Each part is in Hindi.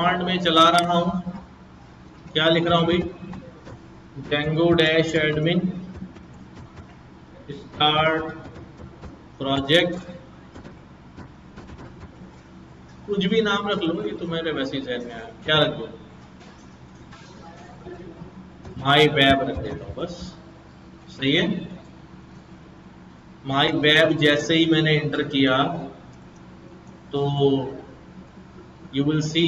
कमांड में चला रहा हूं, क्या लिख रहा हूं भाई, डेंगो डैश एडमिन स्टार्ट प्रोजेक्ट, कुछ भी नाम रख लो, ये तो मेरे वैसे ही जहन में आया, क्या रख दो, माई वेब रख देता हूं बस, सही है। माई वेब जैसे ही मैंने एंटर किया तो यू विल सी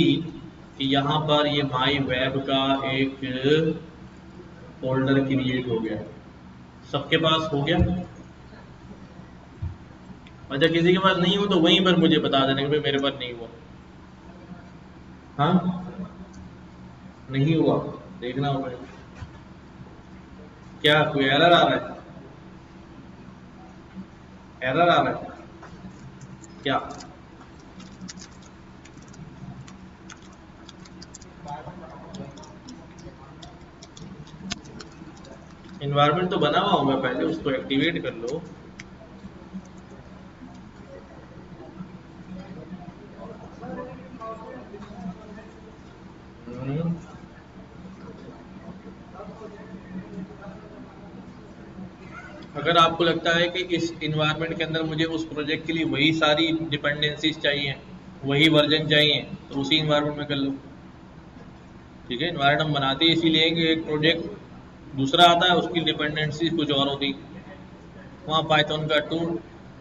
कि यहाँ पर ये माई वेब का एक फोल्डर क्रिएट हो गया, सबके पास हो गया। अच्छा किसी के पास नहीं हो तो वहीं पर मुझे बता देना कि भाई मेरे पास नहीं हुआ, हाँ नहीं हुआ, देखना होगा क्या कोई एरर आ रहा है, एरर आ रहा है क्या, इन्वायरमेंट तो बना हुआ होगा, पहले उसको एक्टिवेट कर लो। अगर आपको लगता है कि इस इन्वायरमेंट के अंदर मुझे उस प्रोजेक्ट के लिए वही सारी डिपेंडेंसीज चाहिए, वही वर्जन चाहिए, तो उसी इन्वायरमेंट में कर लो, ठीक है। इन्वायरमेंट हम बनाते हैं इसीलिए कि एक प्रोजेक्ट दूसरा आता है, उसकी डिपेंडेंसी कुछ और होती, वहाँ पाइथन का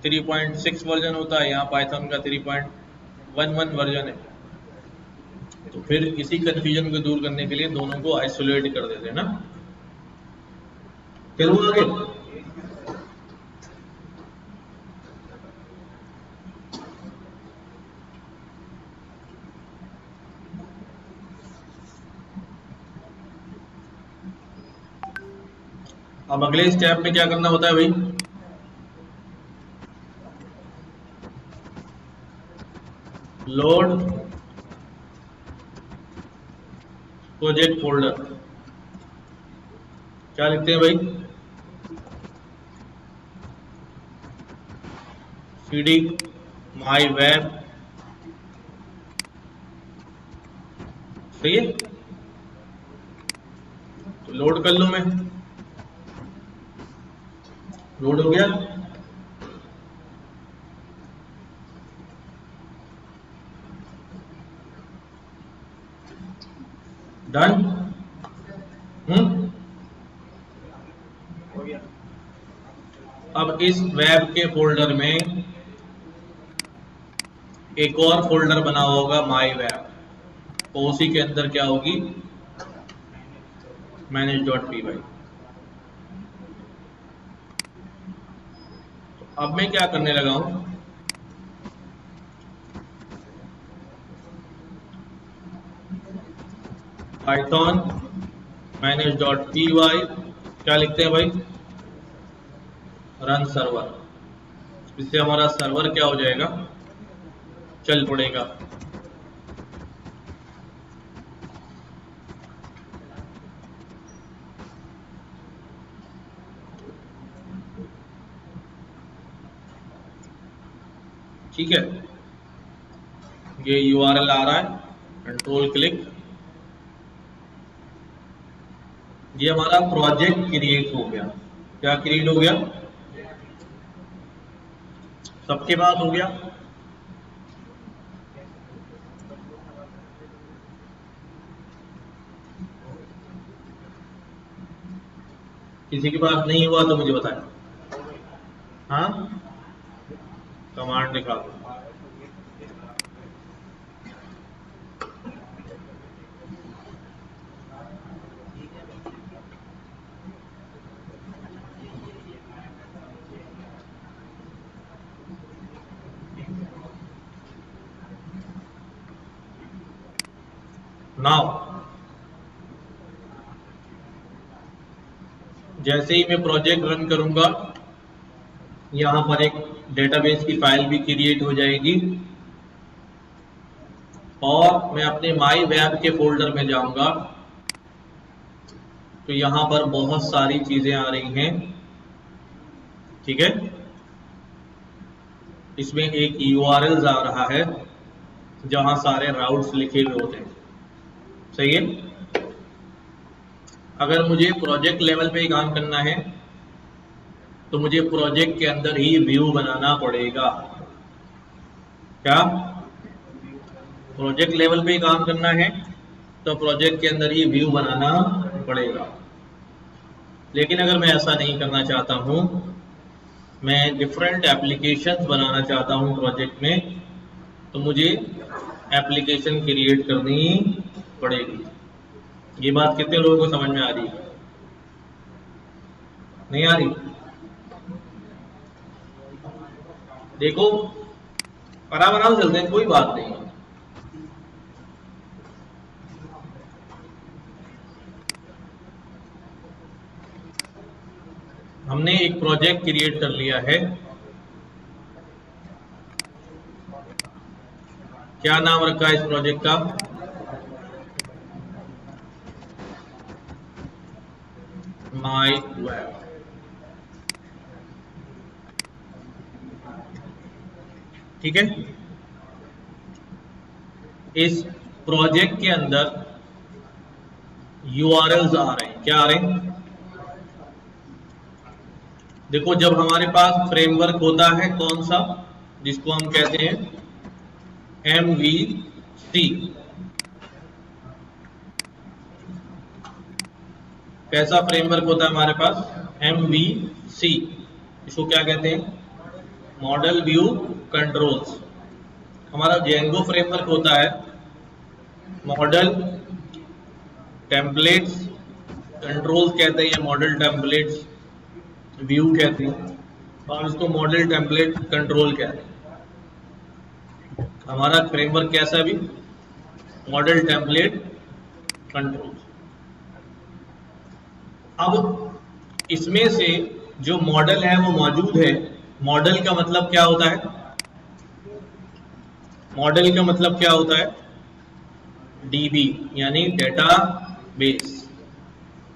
3.6 वर्जन होता है, यहाँ पाइथन का 3.11 वर्जन है, तो फिर इसी कंफ्यूजन को दूर करने के लिए दोनों को आइसोलेट कर देते हैं ना। चलो आगे, अब अगले स्टेप में क्या करना होता है भाई, लोड प्रोजेक्ट फोल्डर, क्या लिखते हैं भाई, cd माई वेब, सही है। तो लोड कर लूं मैं, लोड हो गया, डन, अब इस वेब के फोल्डर में एक और फोल्डर बना होगा माई वेब, तो उसी के अंदर क्या होगी, manage.py। तो अब मैं क्या करने लगा हूं, पाइथन manage.py, क्या लिखते हैं भाई, रन सर्वर, इससे हमारा सर्वर क्या हो जाएगा, चल पड़ेगा। ठीक है, ये URL आ रहा है, कंट्रोल क्लिक, ये हमारा प्रोजेक्ट क्रिएट हो गया, क्या क्रिएट हो गया, सबके पास हो गया। किसी के पास नहीं हुआ तो मुझे बताएं, हाँ कमांड दिखा दो, नाउ जैसे ही मैं प्रोजेक्ट रन करूंगा, यहां पर एक डेटाबेस की फाइल भी क्रिएट हो जाएगी, और मैं अपने माई वेब के फोल्डर में जाऊंगा तो यहां पर बहुत सारी चीजें आ रही हैं, ठीक है। इसमें एक URL आ रहा है जहां सारे राउट्स लिखे हुए होते हैं, सही है। अगर मुझे प्रोजेक्ट लेवल पे ही काम करना है तो मुझे प्रोजेक्ट के अंदर ही व्यू बनाना पड़ेगा। क्या प्रोजेक्ट लेवल पे ही काम करना है तो प्रोजेक्ट के अंदर ही व्यू बनाना पड़ेगा। लेकिन अगर मैं ऐसा नहीं करना चाहता हूँ, मैं डिफरेंट एप्लीकेशंस बनाना चाहता हूँ प्रोजेक्ट में, तो मुझे एप्लीकेशन क्रिएट करनी पड़ेगी। ये बात कितने लोगों को समझ में आ रही है? नहीं आ रही? देखो आराम आराम चलते हैं, कोई बात नहीं। हमने एक प्रोजेक्ट क्रिएट कर लिया है। क्या नाम रखा है इस प्रोजेक्ट का? माई वेब। ठीक है। इस प्रोजेक्ट के अंदर URLs आ रहे हैं। क्या आ रहे हैं? देखो, जब हमारे पास फ्रेमवर्क होता है कौन सा, जिसको हम कहते हैं MVC। कैसा फ्रेमवर्क होता है हमारे पास? MVC। इसको क्या कहते हैं? Model view controls. हमारा जेंगो फ्रेमवर्क होता है मॉडल टेम्पलेट्स कंट्रोल्स कहते हैं, या मॉडल टेम्पलेट्स व्यू कहते हैं, और इसको मॉडल टेम्पलेट कंट्रोल कहते हैं। हमारा फ्रेमवर्क कैसा है? अभी मॉडल टेम्पलेट कंट्रोल। अब इसमें से जो मॉडल है वो मौजूद है। मॉडल का मतलब क्या होता है? मॉडल का मतलब क्या होता है? DB यानी डेटा बेस।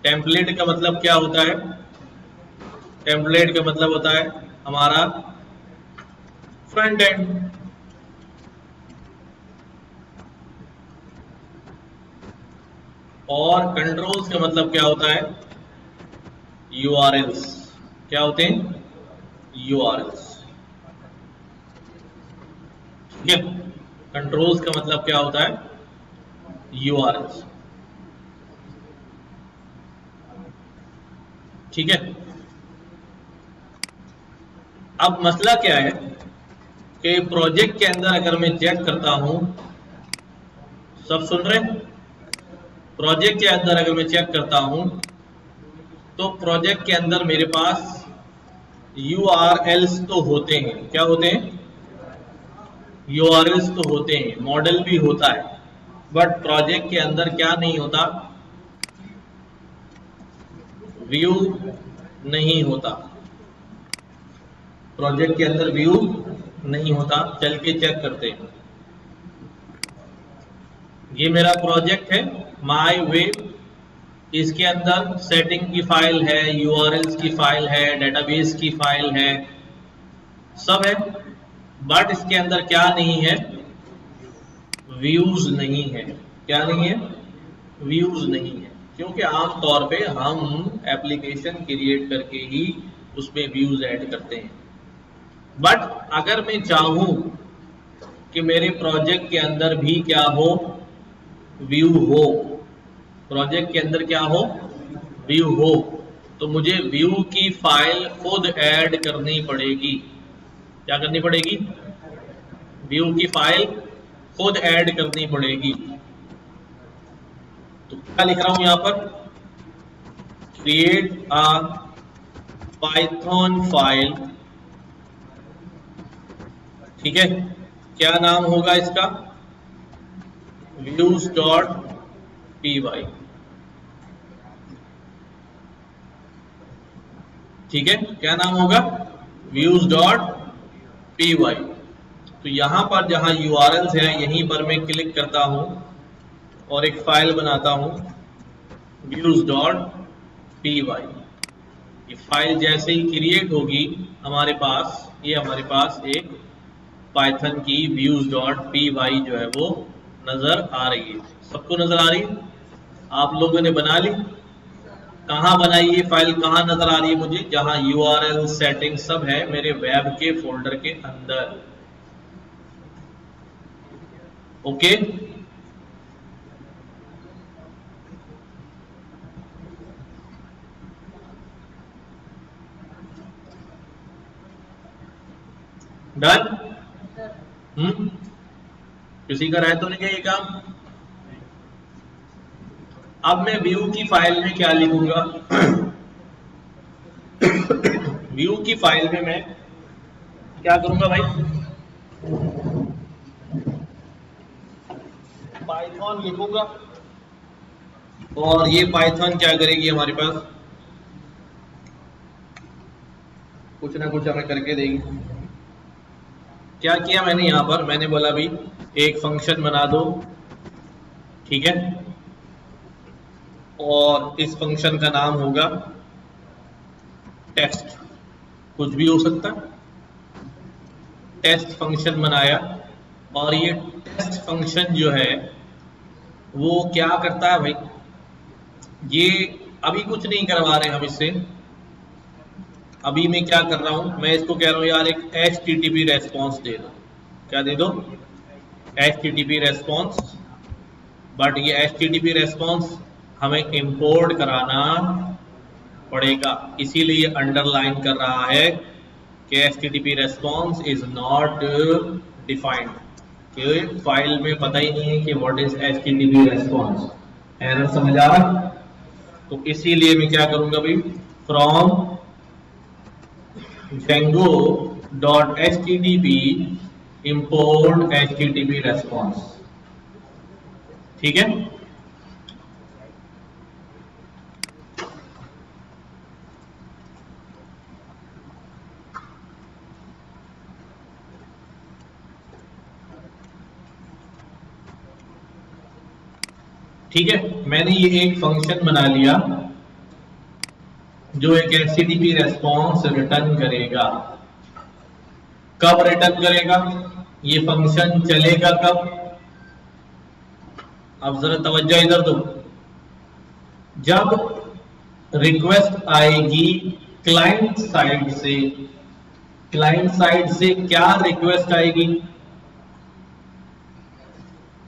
टेम्पलेट का मतलब क्या होता है? टेम्पलेट का मतलब होता है हमारा फ्रंट एंड। और कंट्रोल्स का मतलब क्या होता है? URLs। क्या होते हैं? URLs। ठीक है। कंट्रोल्स का मतलब क्या होता है? URLs। ठीक है। अब मसला क्या है कि प्रोजेक्ट के अंदर अगर मैं चेक करता हूं, सब सुन रहे हैं? प्रोजेक्ट के अंदर अगर मैं चेक करता हूं तो प्रोजेक्ट के अंदर मेरे पास URLs तो होते हैं। क्या होते हैं? URLs तो होते हैं, मॉडल भी होता है, बट प्रोजेक्ट के अंदर क्या नहीं होता? व्यू नहीं होता। प्रोजेक्ट के अंदर व्यू नहीं होता। चल के चेक करते हैं। ये मेरा प्रोजेक्ट है माई वेब। इसके अंदर सेटिंग की फाइल है, URLs की फाइल है, डेटाबेस की फाइल है, सब है, बट इसके अंदर क्या नहीं है? व्यूज नहीं है। क्या नहीं है? व्यूज नहीं है। क्योंकि आमतौर पे हम एप्लीकेशन क्रिएट करके ही उसमें व्यूज ऐड करते हैं। बट अगर मैं चाहूं कि मेरे प्रोजेक्ट के अंदर भी क्या हो? व्यू हो। प्रोजेक्ट के अंदर क्या हो? व्यू हो। तो मुझे व्यू की फाइल खुद ऐड करनी पड़ेगी। क्या करनी पड़ेगी? व्यू की फाइल खुद ऐड करनी पड़ेगी। तो क्या लिख रहा हूं यहां पर? Create a Python file. ठीक है। क्या नाम होगा इसका? views.py। ठीक है। क्या नाम होगा? views.py। तो यहां पर जहां URLs है यहीं पर मैं क्लिक करता हूं और एक फाइल बनाता हूं views.py। ये फाइल जैसे ही क्रिएट होगी हमारे पास, ये हमारे पास एक पाइथन की views.py जो है वो नजर आ रही है? सबको नजर आ रही है? आप लोगों ने बना ली? कहाँ बनाई ये फाइल, कहाँ नजर आ रही है मुझे? जहां URL सेटिंग सब है मेरे वेब के फोल्डर के अंदर। Okay, done. किसी का रह तो नहीं गया ये काम? अब मैं व्यू की फाइल में क्या लिखूंगा? व्यू की फाइल में मैं क्या करूंगा भाई? पाइथन लिखूंगा, और ये पाइथन क्या करेगी हमारे पास? कुछ ना कुछ हमें करके देगी। क्या किया मैंने यहां पर? मैंने बोला भी एक फंक्शन बना दो, ठीक है, और इस फंक्शन का नाम होगा टेस्ट, कुछ भी हो सकता है। टेस्ट फंक्शन बनाया, और ये टेस्ट फंक्शन जो है वो क्या करता है भाई? ये अभी कुछ नहीं करवा रहे हम इससे। अभी मैं क्या कर रहा हूं? मैं इसको कह रहा हूं यार एक HTTP रेस्पॉन्स दे दो। क्या दे दो? HTTP response. बट ये HTTP रेस्पॉन्स हमें इंपोर्ट कराना पड़ेगा, इसीलिए अंडरलाइन कर रहा है कि HTTP response is not defined, कि फाइल में पता ही नहीं है कि what is HTTP response. Error समझ आ रहा? तो इसीलिए मैं क्या करूंगा भाई? From django.http import HTTP response. ठीक है, ठीक है। मैंने ये एक फंक्शन बना लिया जो एक HTTP रेस्पॉन्स रिटर्न करेगा। कब रिटर्न करेगा? ये फंक्शन चलेगा कब? अब जरा तवज्जो इधर दो। जब रिक्वेस्ट आएगी क्लाइंट साइड से। क्लाइंट साइड से क्या रिक्वेस्ट आएगी?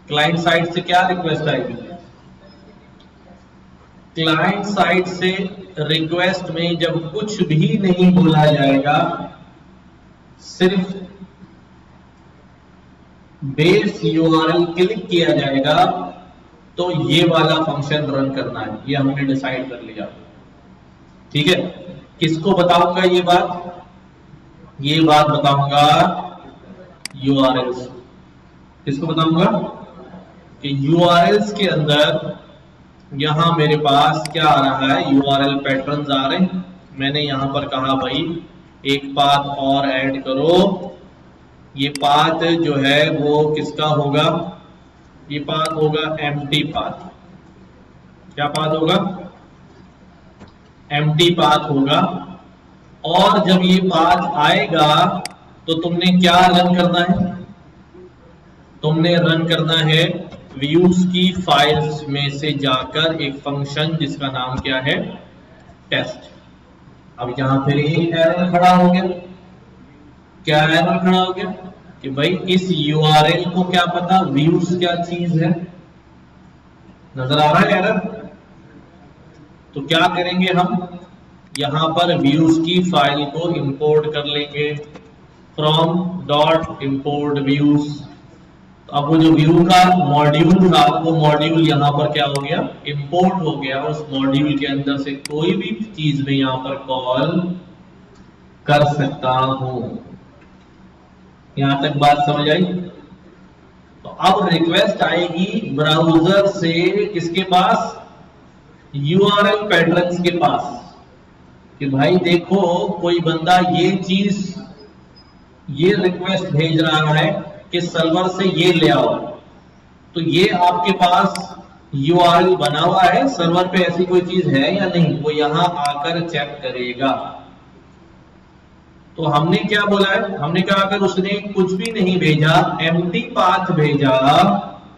क्लाइंट साइड से क्या रिक्वेस्ट आएगी? क्लाइंट साइड से रिक्वेस्ट में जब कुछ भी नहीं बोला जाएगा, सिर्फ बेस URL क्लिक किया जाएगा, तो ये वाला फंक्शन रन करना है। ये हमने डिसाइड कर लिया, ठीक है। किसको बताऊंगा ये बात? ये बात बताऊंगा URLs। किसको बताऊंगा? कि URLs के अंदर यहां मेरे पास क्या आ रहा है? URL पैटर्न्स आ रहे हैं। मैंने यहां पर कहा भाई एक पाथ और ऐड करो। ये पाथ जो है वो किसका होगा? ये पाथ होगा एम्प्टी पाथ। क्या पाथ होगा? एम्प्टी पाथ होगा। और जब ये पाथ आएगा तो तुमने क्या रन करना है? तुमने रन करना है व्यूज की फाइल्स में से जाकर एक फंक्शन जिसका नाम क्या है? टेस्ट। अब यहां फिर एक एरर खड़ा हो गया। क्या एरर खड़ा हो गया? कि भाई इस URL को क्या पता व्यूज क्या चीज है? नजर आ रहा है एरर? तो क्या करेंगे हम? यहां पर व्यूज की फाइल को इंपोर्ट कर लेंगे फ्रॉम डॉट इंपोर्ट व्यूज। अब वो जो व्यू का मॉड्यूल था वो मॉड्यूल यहां पर क्या हो गया? इंपोर्ट हो गया। उस मॉड्यूल के अंदर से कोई भी चीज में यहां पर कॉल कर सकता हूं। यहां तक बात समझ आई? तो अब रिक्वेस्ट आएगी ब्राउजर से किसके पास? URL पैटर्न्स के पास, कि भाई देखो कोई बंदा ये चीज, ये रिक्वेस्ट भेज रहा है कि सर्वर से ये ले आओ। तो ये आपके पास URL बना हुआ है, सर्वर पे ऐसी कोई चीज है या नहीं, वो यहां आकर चेक करेगा। तो हमने क्या बोला है? हमने कहा अगर उसने कुछ भी नहीं भेजा, एम्प्टी पाथ भेजा,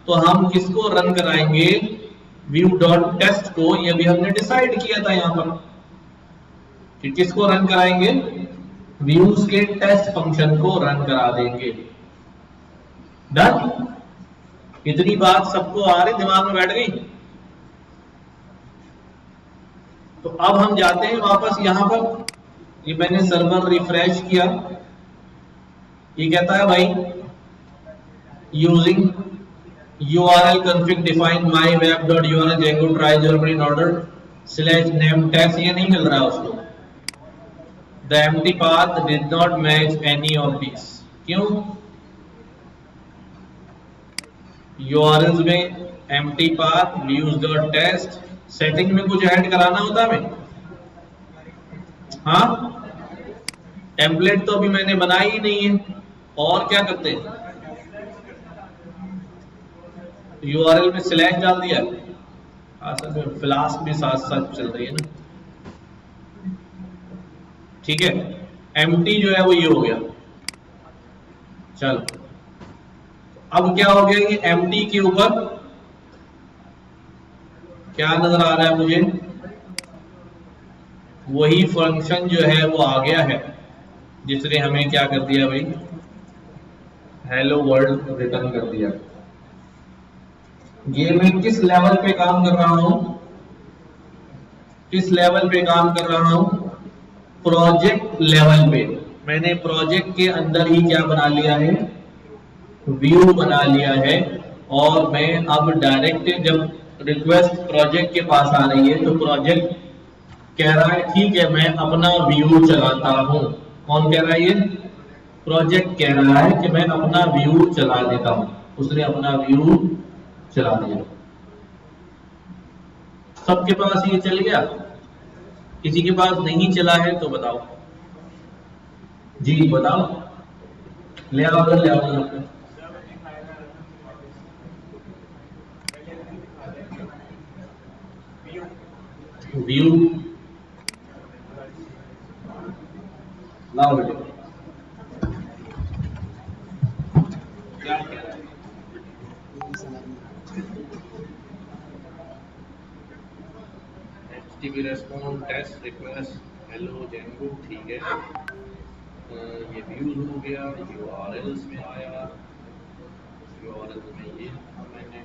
तो हम किसको रन कराएंगे, व्यू डॉट टेस्ट को, ये भी हमने डिसाइड किया था यहां पर कि किसको रन कराएंगे, व्यूज के टेस्ट फंक्शन को रन करा देंगे। डन। इतनी बात सबको आ रही, दिमाग में बैठ गई। तो अब हम जाते हैं वापस यहां पर, ये मैंने सर्वर रिफ्रेश किया, ये कहता है भाई using URL config define my web.url django try Germany in order /name tags, ये नहीं मिल रहा है उसको। The empty path did not match any of these, क्यों? URLs में empty path views.test सेटिंग में कुछ ऐड कराना होता है हमें, हाँ टेम्पलेट तो अभी मैंने बनाई ही नहीं है, और क्या करते हैं, URL में स्लैश डाल दिया, असल में फ्लास्क भी साथ साथ चल रही है ना, ठीक है। एम्प्टी जो है वो ये हो गया। चलो अब क्या हो गया, ये एम्प्टी के ऊपर क्या नजर आ रहा है मुझे, वही फंक्शन जो है वो आ गया है जिसने हमें क्या कर दिया भाई, हेलो वर्ल्ड रिटर्न कर दिया। ये मैं किस लेवल पे काम कर रहा हूं, किस लेवल पे काम कर रहा हूं, प्रोजेक्ट लेवल पे। मैंने प्रोजेक्ट के अंदर ही क्या बना लिया है, व्यू बना लिया है, और मैं अब डायरेक्ट जब रिक्वेस्ट प्रोजेक्ट के पास आ रही है तो प्रोजेक्ट कह रहा है ठीक है मैं अपना व्यू चलाता हूं। कौन कह रहा है, ये प्रोजेक्ट कह रहा है कि मैं अपना व्यू चला देता हूं, उसने अपना व्यू चला दिया। सबके पास ये चल गया, किसी के पास नहीं चला है तो बताओ जी, बताओ, ले आओ ले आओ। व्यू लाओ बेटे, क्या कह रहा है, HTTP response test request hello Django, ठीक है। ये व्यूज हो गया, URLs में आया, URL में ये लिखा मैंने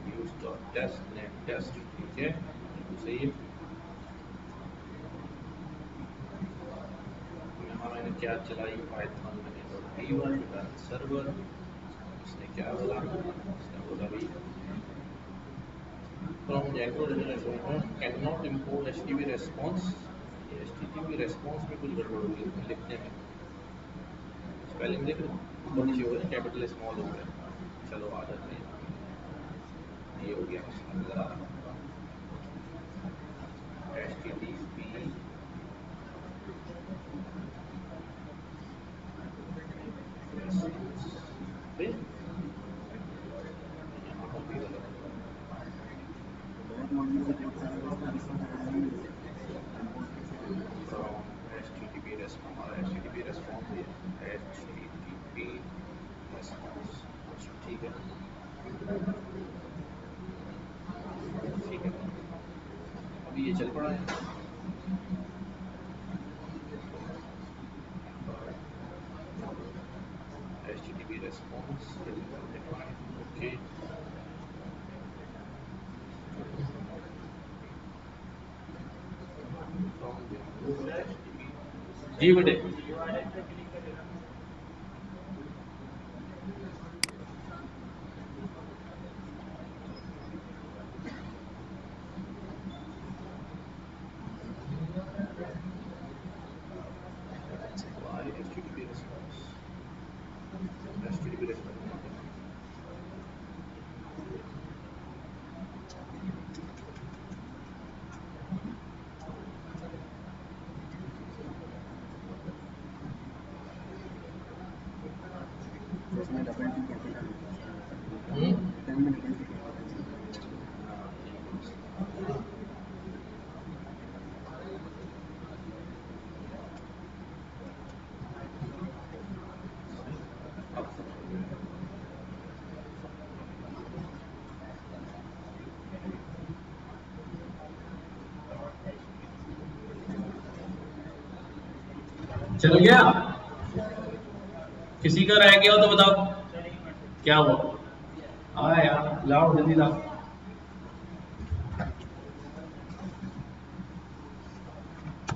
views.test net test, ठीक है सही है। यहाँ मैंने क्या चलाई, पाइथन मैंने सर्वर, इसने क्या बोला, इसने बोला भाई from Django can not import HTTP response. ये HTTP रेस्पॉन्स में कुछ गड़बड़ हो गई लिखने में, स्पेलिंग देख लो बहुत अच्छी हो गई, कैपिटल स्मॉल हो गया। चलो आ जाते हैं, ये हो गया नजर आ रहा HTTP HTTP रेस्पॉन्स ठीक है ठीक है, अभी ये चल पड़ा है। HTTP रेस्पॉन्स ओके, जी बेटे HTTP रेस्पॉन्स चल गया? किसी का रह गया हो तो बताओ क्या हुआ। हाँ यार लाओ जल्दी लाओ।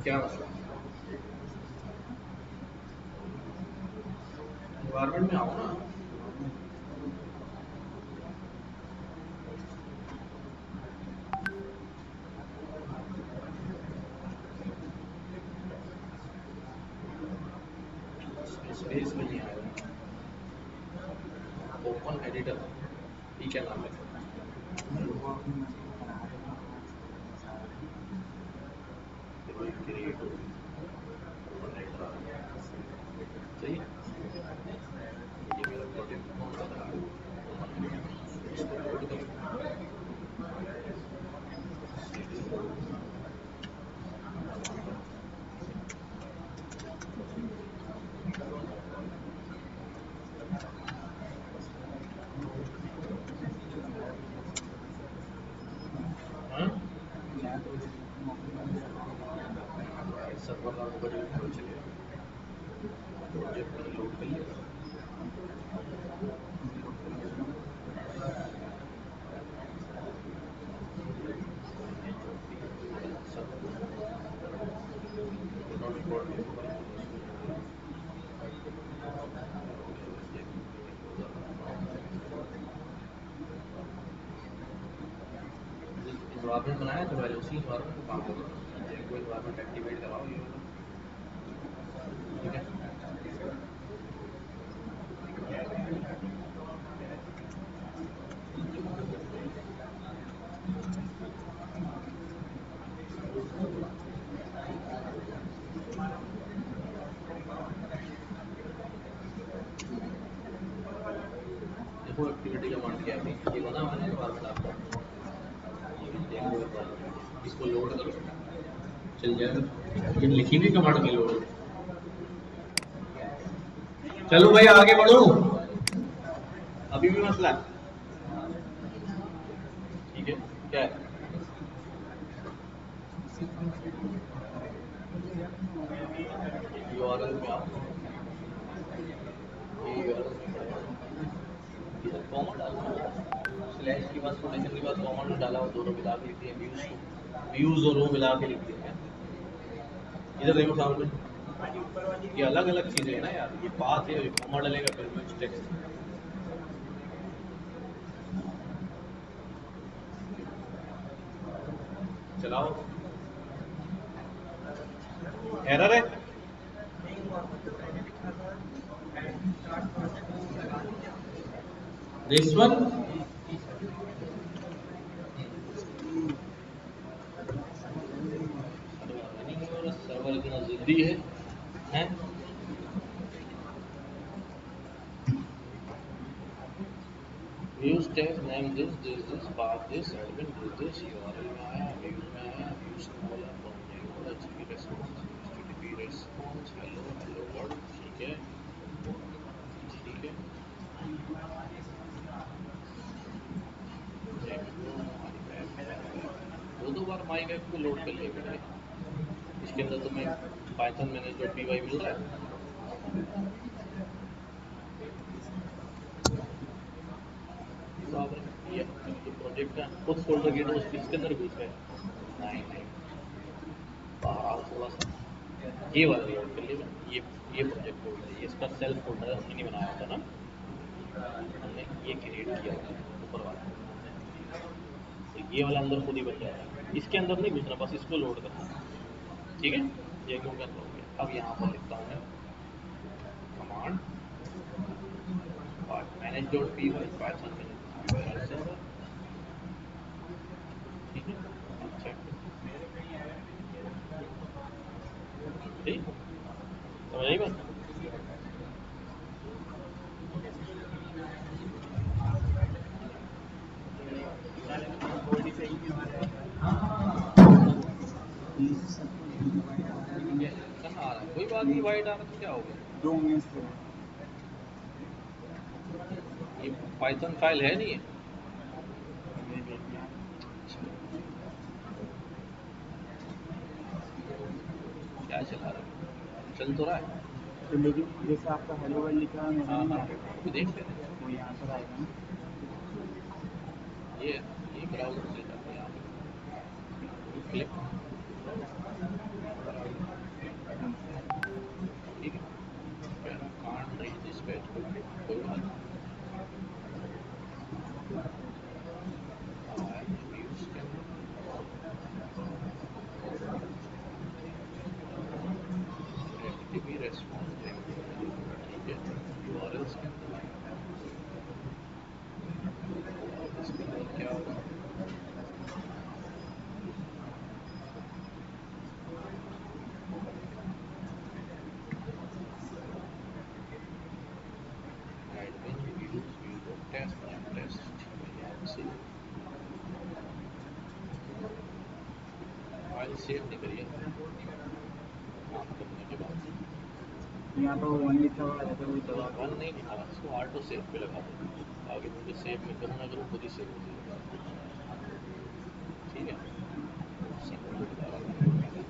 क्या मसला? एनवायरमेंट में आओ ना। स्पेस में नहीं आएगा। ओपन एडिटर ठीक है नाम है। क्रिएट ओपन एडिटर सही है। ये मेरा प्रोजेक्ट कौन सा था? इसको लोड करो। हाँ? सर्वर डाउन होगा जो भी चलेगा। प्रोजेक्ट मैंने लोड कर लिया। इन्वायरमेंट बनाया तो पहले उसी इन्वायरमेंट को काम करो। जेंको इन्वायरमेंट एक्टिवेट कराओ ये वाला। ठीक है। देखो एक्टिविटी कमांड क्या है? ये बना मैंने इन्वायरमेंट आपका। जेंको इन्वायरमेंट इसको लोड करो चल जाएगा। लेकिन लिखी हुई कमांड की लोड। चलो भाई आगे बढ़ो। अभी भी मसला है। ठीक है क्या है? यूआरएल में आओ। ये यूआरएल में पड़ेगा। इधर कॉमा डालना स्लैश के बाद कोटेशन के बाद कॉमा डाला और दोनों मिला के लिख दिए व्यूज और रो मिला के लिख दिए। इधर देखो सामने ये अलग अलग चीजें हैं ना यार। ये पाथ है कॉमा डालेगा फिर कुछ टेक्स्ट चलाओ। एरर है। दिस वन सर्वर इतना जल्दी है हैं? Views text name this path this admin this URL में आया व्यूज में आया views caller from HTTP response hello hello world. ठीक है ठीक है। दो बार माई वेब को लोड कर लिया मैंने। इसके अंदर तो मैं पाइथन मैनेज.py मिल रहा है। ये प्रोजेक्ट है खुद फोल्डर के दोस्त इसके अंदर घुस गए। नहीं नहीं बाहर आओ थोड़ा सा। ये वाला लोड कर लिया ये प्रोजेक्ट फोल्डर है। ये इसका सेल्फ फोल्डर है हमने नहीं बनाया था ना। हमने ये क्रिएट किया था ऊपर वाला। तो ये वाला अंदर खुद ही बन जाता है। इसके अंदर नहीं घुसना बस इसको लोड करना। ठीक है ये क्यों कर लो। अब यहाँ पर लिखता हूँ मैं command manage.py Python manage server. ठीक है अच्छा ठीक समझ आई बात। कहाँ आ रहा है? कोई बात नहीं वाइट आ रहा तो क्या हो गया? ये पाइथन फाइल है नहीं है। क्या चला रहा है? चल तो रहा है। तो लेकिन जैसे आपका हेलो वर्ल्ड लिखा है मेरे हाँ में हाँ, क्या है? वो देख लेते हैं। वो यहाँ पर आएगा ना। ये ब्राउजर से जाते हैं यहाँ पे क्लिक, ठीक है। कांट रीच दिस पेज, कोई बात नहीं। हाँ, व्यूज के अंदर HTTP रेस्पॉन्स देंगे, ठीक है। URLs के अंदर इसके अंदर क्या होगा, admin views view test test, यहाँ से फाइल सेव नहीं करिए काम करने के बाद। यहाँ पर वन लिखा हुआ रहता है, वही दबा के वन नहीं लिखा, इसको ऑटो सेव पे लगा दो, आगे मुझे सेव में करूँ ना करूँ खुद ही सेव हो जाएगा, ठीक है। सब कुछ दोबारा करना पड़ेगा।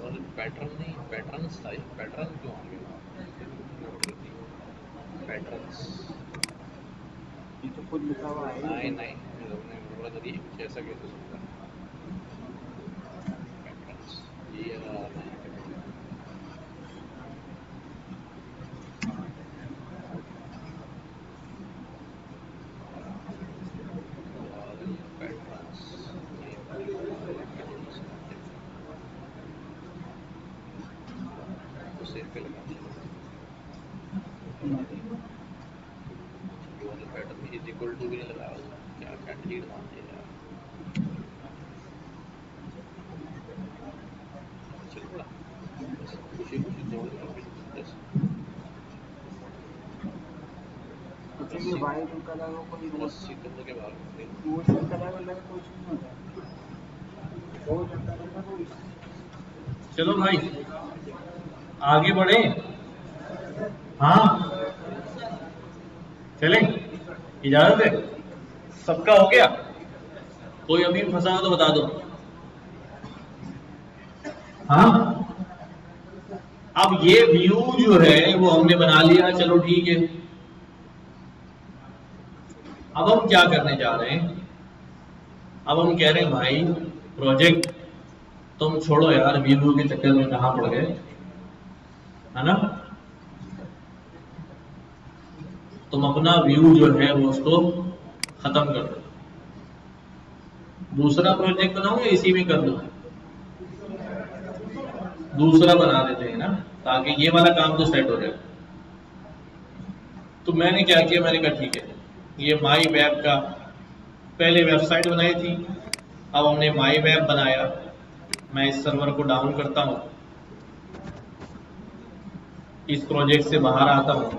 और पैटर्न नहीं, पैटर्न्स था, पैटर्न क्यों आ गया, पैटर्न्स ये तो खुद लिखा हुआ है। नहीं नहीं, हमने गड़बड़ करी, कैसा कैसे सकता है पैटर्न्स, ये अगर आ रहे हैं पैटर्न्स, तो सेव पे लगा पैटर्न में इज इक्वल टू भी नहीं लगाया, क्या कैंडिडेट मान दिया यार, चल पड़ा बस खुशी खुशी जोड़ बस। अच्छा ये वाइट कलर हो कोई 10 सेकंड के बाद वो सब कलर वाला कुछ नहीं होता। वो कलर का कोई चलो भाई आगे बढ़े। हाँ चलें, इजाजत है, सबका हो गया, कोई अभी फंसा हो तो बता दो। हाँ अब ये व्यू जो है वो हमने बना लिया, चलो ठीक है। अब हम क्या करने जा रहे हैं, अब हम कह रहे हैं भाई प्रोजेक्ट तुम छोड़ो यार, व्यू के चक्कर में कहां पड़ गए, है ना। तुम अपना व्यू जो है वो उसको खत्म कर दो, दूसरा प्रोजेक्ट बनाओ या इसी में कर दो, दूसरा बना देते हैं ना, ताकि ये वाला काम तो सेट हो जाए। तो मैंने क्या किया, मैंने कहा ठीक है, ये माई वेब का पहले वेबसाइट बनाई थी, अब हमने माई वेब बनाया। मैं इस सर्वर को डाउन करता हूं, इस प्रोजेक्ट से बाहर आता हूं,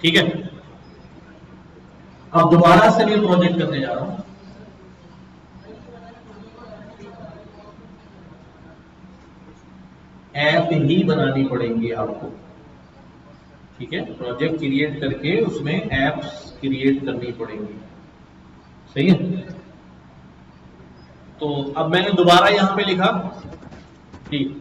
ठीक है। अब दोबारा से मैं प्रोजेक्ट करने जा रहा हूं, ऐप ही बनानी पड़ेंगी आपको, ठीक है। प्रोजेक्ट क्रिएट करके उसमें एप्स क्रिएट करनी पड़ेंगी, सही है। तो अब मैंने दोबारा यहां पे लिखा, ठीक,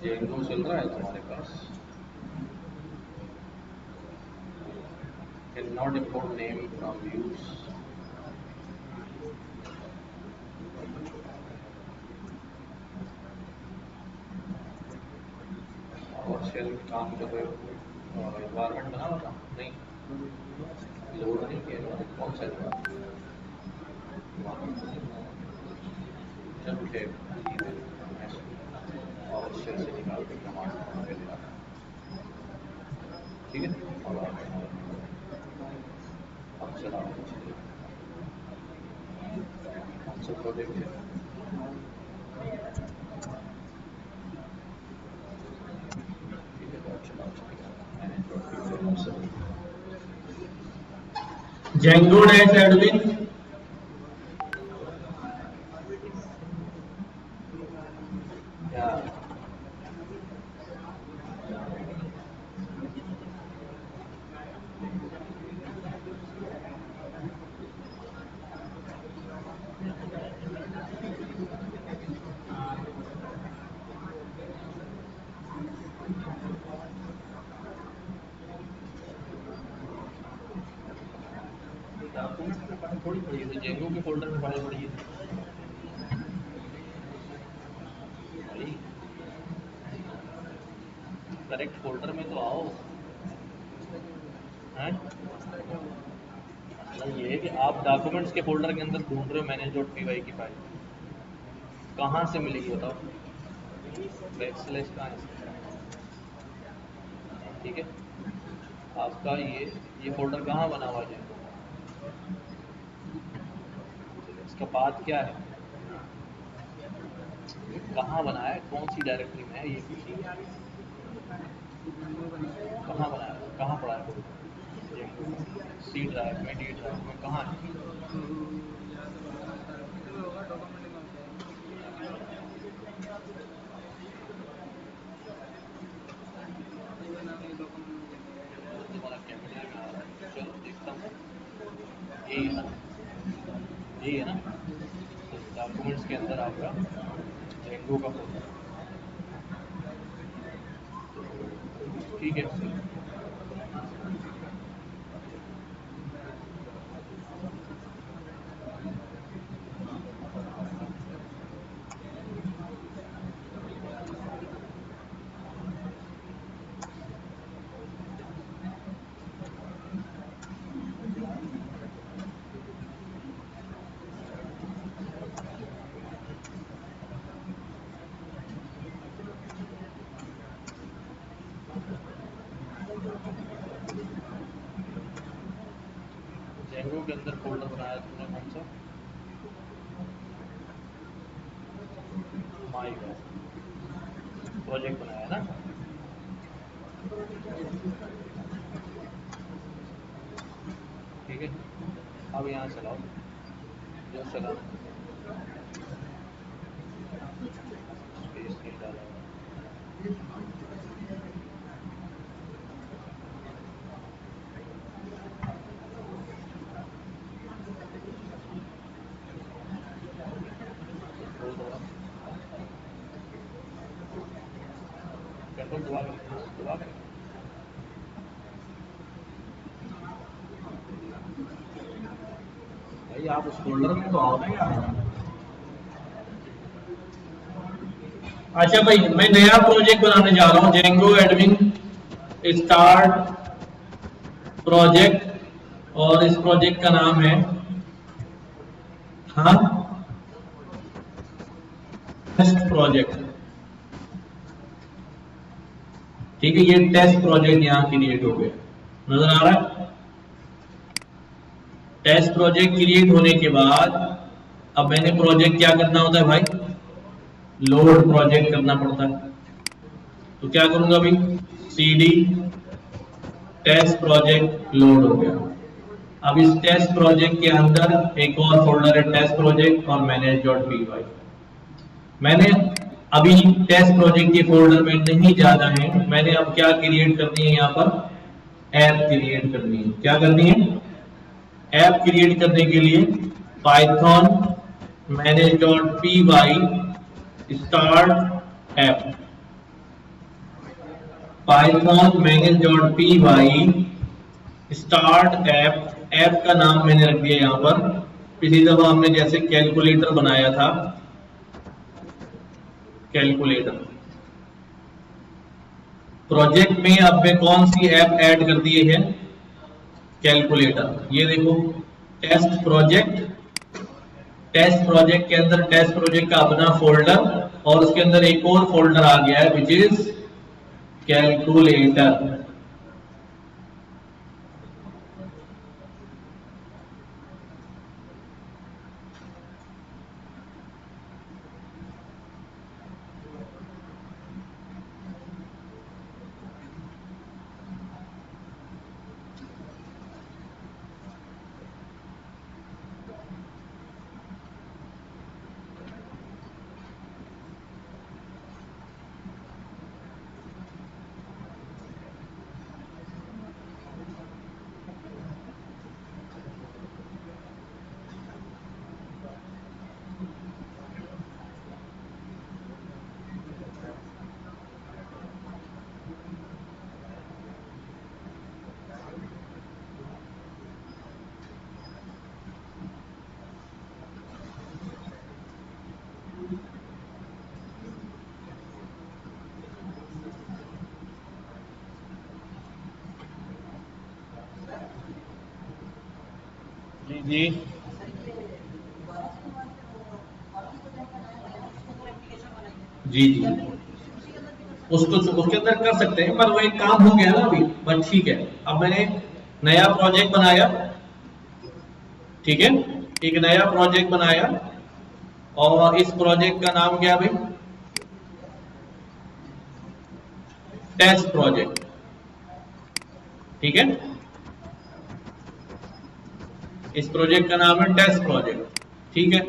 जेंगो चल रहा है तुम्हारे पास, can not import name from views, और शेल में काम कर रहे हो, और एनवायरमेंट बना होगा नहीं, लोड नहीं किया, कौन सा चलो ठीक है, और शेल से निकाल के कमांड, ठीक है। अब चलाओ सबको देखिए। ठीक है, तो अब चलाओ जेंगो डैश एडमिन क्या डॉक्यूमेंट्स में फाइल थोड़ी पड़ी है, जेंगो के फोल्डर में फाइल पड़ी है भाई। करेक्ट फोल्डर में तो आओ हैं। मतलब ये है कि आप डॉक्यूमेंट्स के फोल्डर के अंदर ढूंढ रहे हो manage.py की फाइल, कहाँ से मिलेगी बताओ? बैकस्लैश कहाँ है? ठीक है, आपका ये फोल्डर कहाँ बना हुआ है? इसका पाथ क्या है? कहाँ बना है, कौन सी डायरेक्टरी में है ये पूछिए। कहाँ बनाया, कहाँ पड़ा है? सी ड्राइव में, डी ड्राइव में, कहाँ है? तुम्हारा कैपिटल में आ रहा है, चलो देखता हूँ। यही है ना, यही है ना डॉक्यूमेंट्स के अंदर आपका जेंगो का फोल्डर। ठीक है, जेंगो के अंदर फोल्डर बनाया तुमने कौन सा? माई प्रोजेक्ट बनाया ना। ठीक है, अब यहाँ चलाओ जो चलाना, स्पेस नहीं डाला। कंट्रोल दबा के भाई आप उस फोल्डर में तो आओ ना यार। अच्छा भाई, मैं नया प्रोजेक्ट बनाने जा रहा हूँ, जेंगो एडमिन स्टार्ट प्रोजेक्ट, और इस प्रोजेक्ट का नाम है हाँ टेस्ट प्रोजेक्ट। ठीक है, ये टेस्ट प्रोजेक्ट यहाँ क्रिएट हो गया, नजर आ रहा है? टेस्ट प्रोजेक्ट क्रिएट होने के बाद अब मैंने प्रोजेक्ट क्या करना होता है भाई? लोड प्रोजेक्ट करना पड़ता है। तो क्या करूंगा भाई? cd टेस्ट प्रोजेक्ट लोड हो गया। अब इस टेस्ट प्रोजेक्ट के अंदर एक और फोल्डर है टेस्ट प्रोजेक्ट और manage.py। मैंने अभी टेस्ट प्रोजेक्ट के फोल्डर में नहीं जाना है, मैंने अब क्या क्रिएट करनी है? यहाँ पर ऐप क्रिएट करनी है। क्या करनी है? ऐप क्रिएट करने के लिए Python manage.py start app, Python manage.py start app. App का नाम मैंने रख दिया यहाँ पर, पिछली दफा हमने जैसे कैलकुलेटर बनाया था, कैलकुलेटर। प्रोजेक्ट में अब मैं कौन सी ऐप ऐड कर दिए है? कैलकुलेटर। ये देखो टेस्ट प्रोजेक्ट, टेस्ट प्रोजेक्ट के अंदर टेस्ट प्रोजेक्ट का अपना फोल्डर और उसके अंदर एक और फोल्डर आ गया है विच इज कैलकुलेटर। जी जी जी उसको उसके अंदर कर सकते हैं, पर वो एक काम हो गया ना अभी, बट ठीक है। अब मैंने नया प्रोजेक्ट बनाया, ठीक है, एक नया प्रोजेक्ट बनाया और इस प्रोजेक्ट का नाम क्या भाई, टेस्ट प्रोजेक्ट, ठीक है। इस प्रोजेक्ट का नाम है टेस्ट प्रोजेक्ट, ठीक है।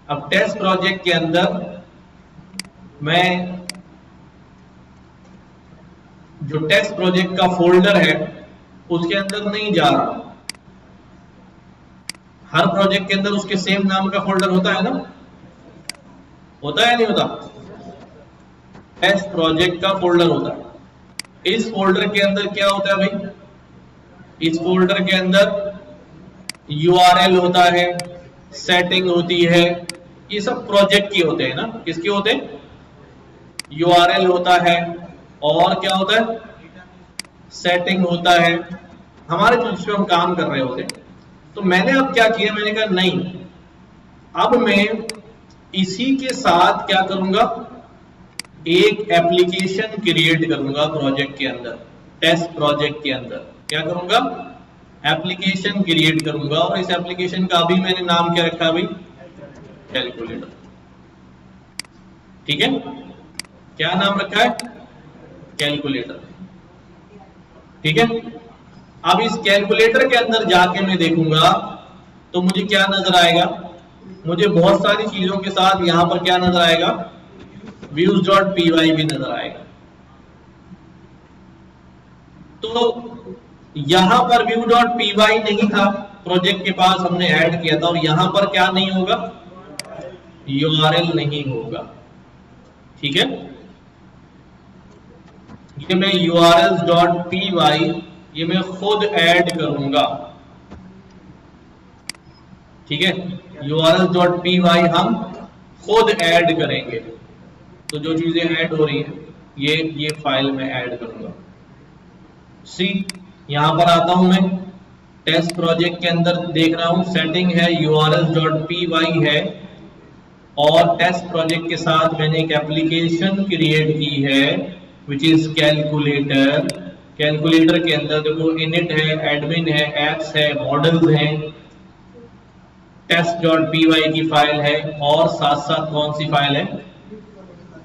अब टेस्ट प्रोजेक्ट के अंदर मैं जो टेस्ट प्रोजेक्ट का फोल्डर है उसके अंदर नहीं जा रहा। हर प्रोजेक्ट के अंदर उसके सेम नाम का फोल्डर होता है ना, होता है नहीं होता, टेस्ट प्रोजेक्ट का फोल्डर होता है। इस फोल्डर के अंदर क्या होता है भाई, इस फोल्डर के अंदर URL होता है, सेटिंग होती है, ये सब प्रोजेक्ट की होते हैं ना, किसके होते हैं, URL होता है और क्या होता है, सेटिंग होता है, हमारे जिस पे हम काम कर रहे होते हैं। तो मैंने अब क्या किया, मैंने कहा नहीं, अब मैं इसी के साथ क्या करूंगा, एक एप्लीकेशन क्रिएट करूंगा प्रोजेक्ट के अंदर, टेस्ट प्रोजेक्ट के अंदर क्या करूंगा, एप्लीकेशन क्रिएट करूंगा। और इस एप्लीकेशन का अभी मैंने नाम क्या रखा भाई, कैलकुलेटर, ठीक है। क्या नाम रखा है, कैलकुलेटर, ठीक है। अब इस कैलकुलेटर के अंदर जाके मैं देखूंगा तो मुझे क्या नजर आएगा, मुझे बहुत सारी चीजों के साथ यहां पर क्या नजर आएगा, views.py भी नजर आएगा। तो यहां पर view.py नहीं था, प्रोजेक्ट के पास हमने ऐड किया था, और यहां पर क्या नहीं होगा, URL नहीं होगा, ठीक है। ये मैं urls.py ये मैं खुद ऐड करूंगा, ठीक है। urls.py हम खुद ऐड करेंगे। तो जो चीजें ऐड हो रही है ये फाइल में ऐड करूंगा। सी यहां पर आता हूं मैं, टेस्ट प्रोजेक्ट के अंदर देख रहा हूं, सेटिंग है, urls.py है, और टेस्ट प्रोजेक्ट के साथ मैंने एक एप्लीकेशन क्रिएट की है विच इज कैलकुलेटर। कैलकुलेटर के अंदर देखो इनिट है, एडमिन है, एप्स है, मॉडल्स हैं, test.py की फाइल है, और साथ साथ कौन सी फाइल है,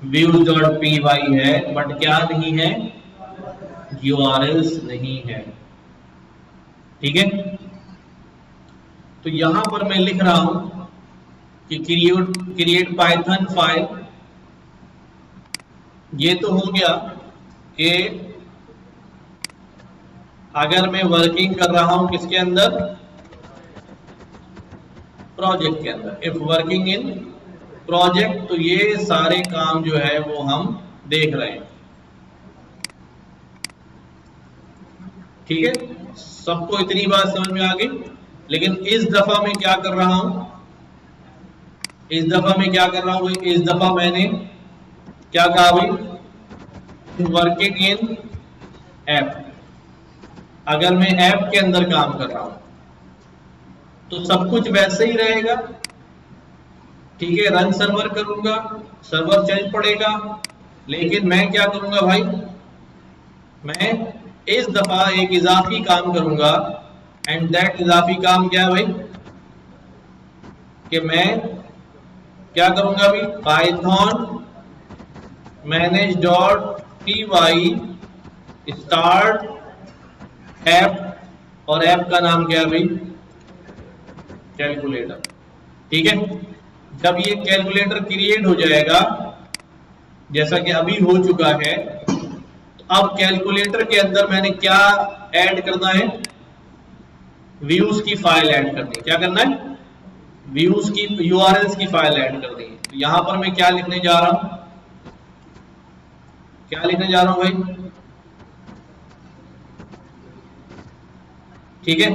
views.py है, बट क्या नहीं है, URLs नहीं है, ठीक है। तो यहां पर मैं लिख रहा हूं कि क्रिएट पाइथन फाइल। ये तो हो गया कि अगर मैं वर्किंग कर रहा हूं किसके अंदर, प्रोजेक्ट के अंदर, इफ वर्किंग इन प्रोजेक्ट, तो ये सारे काम जो है वो हम देख रहे हैं, ठीक है। सबको इतनी बात समझ में आ गई। लेकिन इस दफा मैं क्या कर रहा हूं, इस दफा मैं क्या कर रहा हूं, इस दफा मैंने क्या कहा भाई, वर्किंग इन ऐप। अगर मैं ऐप के अंदर काम कर रहा हूं तो सब कुछ वैसे ही रहेगा, ठीक है। रन सर्वर करूंगा, सर्वर चल पड़ेगा, लेकिन मैं क्या करूंगा भाई, मैं इस दफा एक इजाफी काम करूंगा, एंड दैट इजाफी काम क्या है भाई, कि मैं क्या करूंगा भाई, पाइथन manage.py स्टार्ट ऐप, और ऐप का नाम क्या है भाई, कैलकुलेटर, ठीक है। जब ये कैलकुलेटर क्रिएट हो जाएगा, जैसा कि अभी हो चुका है, तो अब कैलकुलेटर के अंदर मैंने क्या ऐड करना है, व्यूज की फाइल ऐड करनी है। क्या करना है, व्यूज की URLs की फाइल ऐड करनी है। तो यहां पर मैं क्या लिखने जा रहा हूं, क्या लिखने जा रहा हूं भाई, ठीक है,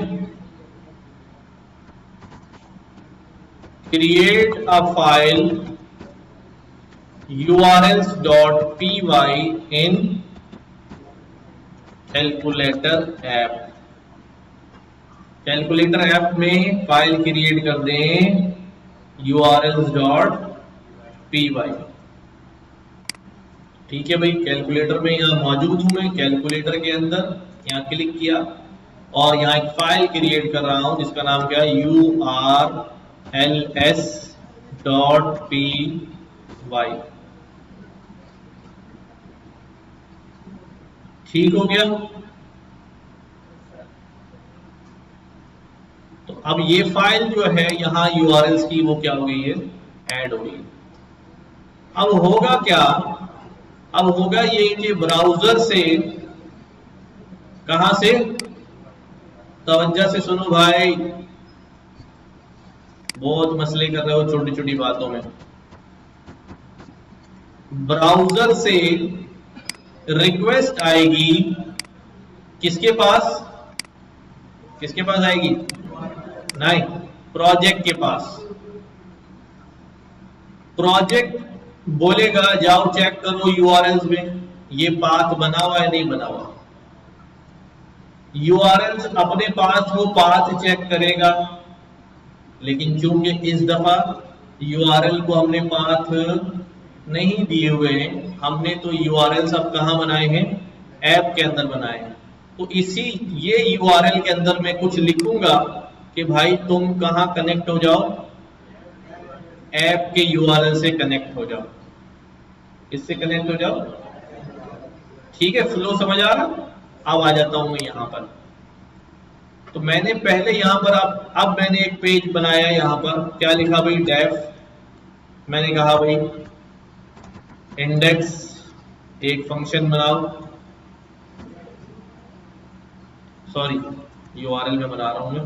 create a file urls.py in calculator app, calculator app में फाइल क्रिएट कर दें urls.py। ठीक है भाई, कैलकुलेटर में यहाँ मौजूद हूं मैं, कैलकुलेटर के अंदर यहाँ क्लिक किया और यहाँ एक फाइल क्रिएट कर रहा हूं जिसका नाम क्या है urls.py। ठीक हो गया। तो अब ये फाइल जो है यहाँ URLs की वो क्या हो गई है, ऐड हो गई। अब होगा क्या, अब होगा ये कि ब्राउजर से, कहां से, तवज्जो से सुनो भाई, बहुत मसले कर रहे हो छोटी छोटी बातों में। ब्राउजर से रिक्वेस्ट आएगी किसके पास, किसके पास आएगी, नहीं, प्रोजेक्ट के पास। प्रोजेक्ट बोलेगा जाओ चेक करो यूआरएल्स में ये पाथ बना हुआ है नहीं बना हुआ। यूआरएल्स अपने पास वो पाथ चेक करेगा, लेकिन चूंकि इस दफा यूआरएल को हमने पाथ नहीं दिए हुए हैं, हमने तो यूआरएल्स अब कहां बनाए हैं, ऐप के अंदर बनाए हैं। तो इसी ये यूआरएल के अंदर मैं कुछ लिखूंगा कि भाई तुम कहां कनेक्ट हो जाओ, ऐप के यूआरएल से कनेक्ट हो जाओ, इससे कनेक्ट हो जाओ। ठीक है, फ्लो समझ आ रहा। अब आ जाता हूं मैं यहां पर। तो मैंने पहले यहां पर अब मैंने एक पेज बनाया, यहां पर क्या लिखा भाई, डेफ। मैंने कहा भाई इंडेक्स एक फंक्शन बनाओ, सॉरी यूआरएल में बना रहा हूं मैं,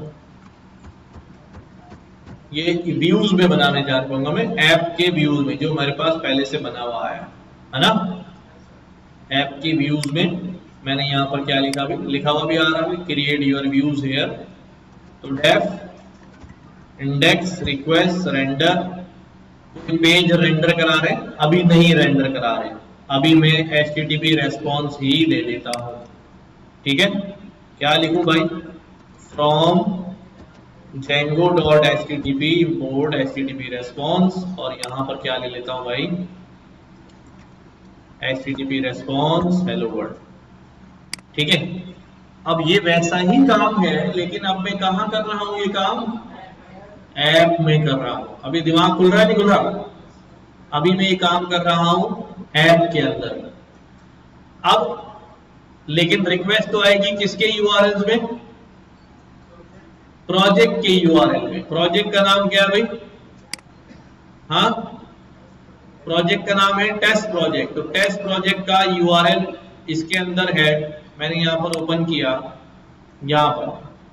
ये व्यूज में बनाने जा रहा हूं मैं, ऐप के व्यूज में जो मेरे पास पहले से बना हुआ है ना। ऐप के व्यूज में मैंने यहां पर क्या लिखा भी, लिखा हुआ भी आ रहा है, क्रिएट योर व्यूज हियर। तो def index request render, page render करा रहे, अभी नहीं रेंडर करा रहे, अभी मैं HTTP रेस्पॉन्स ही ले लेता हूं। ठीक है, क्या लिखूं भाई, from Django.http import HTTP response, और यहां पर क्या ले लेता हूं भाई, HTTP response hello world। ठीक है, अब ये वैसा ही काम है, लेकिन अब मैं कहां कर रहा हूं ये काम, ऐप में कर रहा हूं। अभी दिमाग खुल रहा है नहीं खुल रहा, अभी मैं ये काम कर रहा हूं ऐप के अंदर। अब लेकिन रिक्वेस्ट तो आएगी किसके यूआरएल्स में, प्रोजेक्ट के यूआरएल में। प्रोजेक्ट का नाम क्या है भाई, हाँ प्रोजेक्ट का नाम है टेस्ट प्रोजेक्ट। तो टेस्ट प्रोजेक्ट का यूआरएल इसके अंदर है, मैंने यहां पर ओपन किया, यहां पर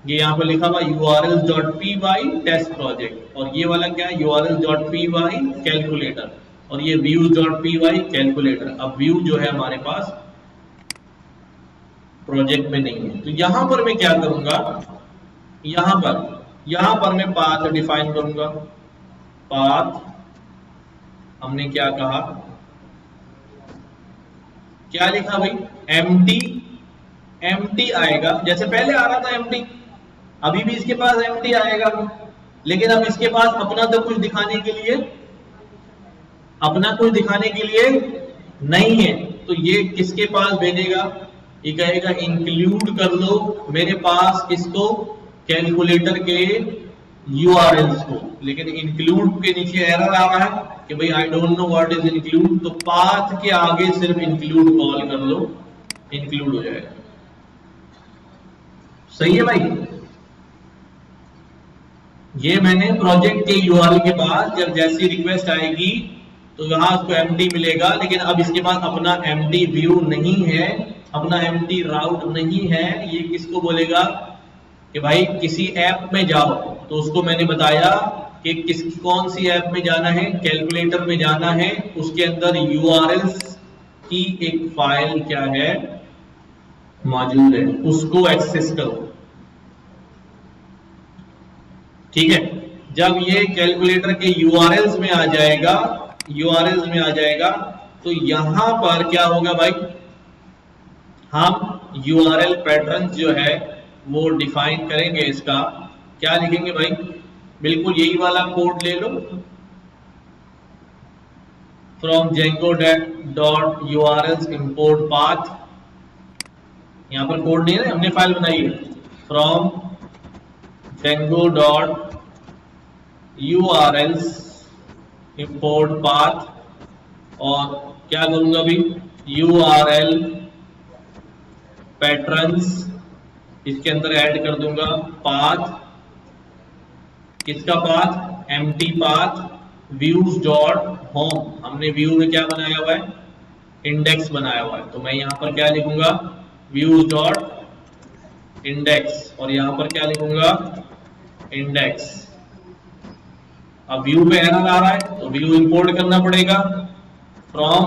ये यहां पर लिखा हुआ urls.py टेस्ट प्रोजेक्ट, और ये वाला क्या है urls.py कैलकुलेटर, और ये views.py कैलकुलेटर। अब व्यू जो है हमारे पास प्रोजेक्ट में नहीं है, तो यहां पर मैं क्या करूंगा, यहां पर मैं पाथ डिफाइन करूंगा। पाथ हमने क्या कहा, क्या लिखा भाई, एम्प्टी आएगा, जैसे पहले आ रहा था एम्प्टी, अभी भी इसके पास एम्प्टी आएगा, लेकिन अब इसके पास अपना तो कुछ दिखाने के लिए, नहीं है। तो ये किसके पास भेजेगा, ये कहेगा इंक्लूड कर लो मेरे पास किसको, कैलकुलेटर के यूआरएल्स को। लेकिन इंक्लूड के नीचे एरर आ रहा है कि भाई I don't know what is include, तो पाथ के आगे सिर्फ इंक्लूड कॉल कर लो, इंक्लूड हो जाएगा। सही है भाई, ये मैंने प्रोजेक्ट के यूआरएल के पास जब जैसी रिक्वेस्ट आएगी तो यहां उसको एम्प्टी मिलेगा, लेकिन अब इसके पास अपना एम्प्टी व्यू नहीं है, अपना एम्प्टी राउट नहीं है। ये किसको बोलेगा कि भाई किसी ऐप में जाओ, तो उसको मैंने बताया कि कौन सी ऐप में जाना है, कैलकुलेटर में जाना है, उसके अंदर यूआरएल्स की एक फाइल क्या है मौजूद है, उसको एक्सेस करो। ठीक है, जब ये कैलकुलेटर के यूआरएल्स में आ जाएगा, तो यहां पर क्या होगा भाई, हम यूआरएल पैटर्न जो है वो डिफाइन करेंगे इसका। क्या लिखेंगे भाई, बिल्कुल यही वाला कोड ले लो, फ्रॉम django.urls import path, यहां पर कोड नहीं है, हमने फाइल बनाई है, फ्रॉम django.urls import path, और क्या करूंगा अभी, url पैटर्न्स इसके अंदर ऐड कर दूंगा, पाथ, किसका path, empty path views dot home, हमने व्यू में क्या बनाया हुआ है, इंडेक्स बनाया हुआ है, तो मैं यहां पर क्या लिखूंगा, views डॉट इंडेक्स, और यहां पर क्या लिखूंगा, इंडेक्स। अब व्यू पे एरर आ रहा है तो व्यू इंपोर्ट करना पड़ेगा, फ्रॉम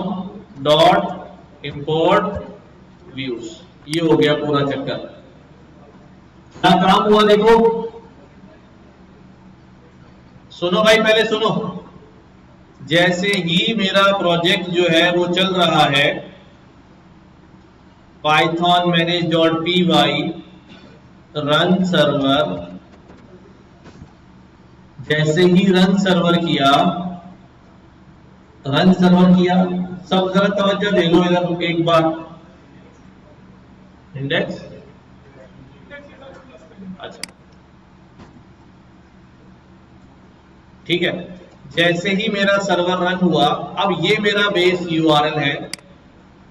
डॉट इंपोर्ट व्यूज। ये हो गया पूरा चक्कर। क्या काम हुआ देखो, सुनो भाई, पहले सुनो, जैसे ही मेरा प्रोजेक्ट जो है वो चल रहा है, python manage.py रन सर्वर, जैसे ही रन सर्वर किया, सब जरा तवज्जो दे लो इधर एक बार, इंडेक्स, अच्छा ठीक है, जैसे ही मेरा सर्वर रन हुआ, अब ये मेरा बेस यूआरएल है,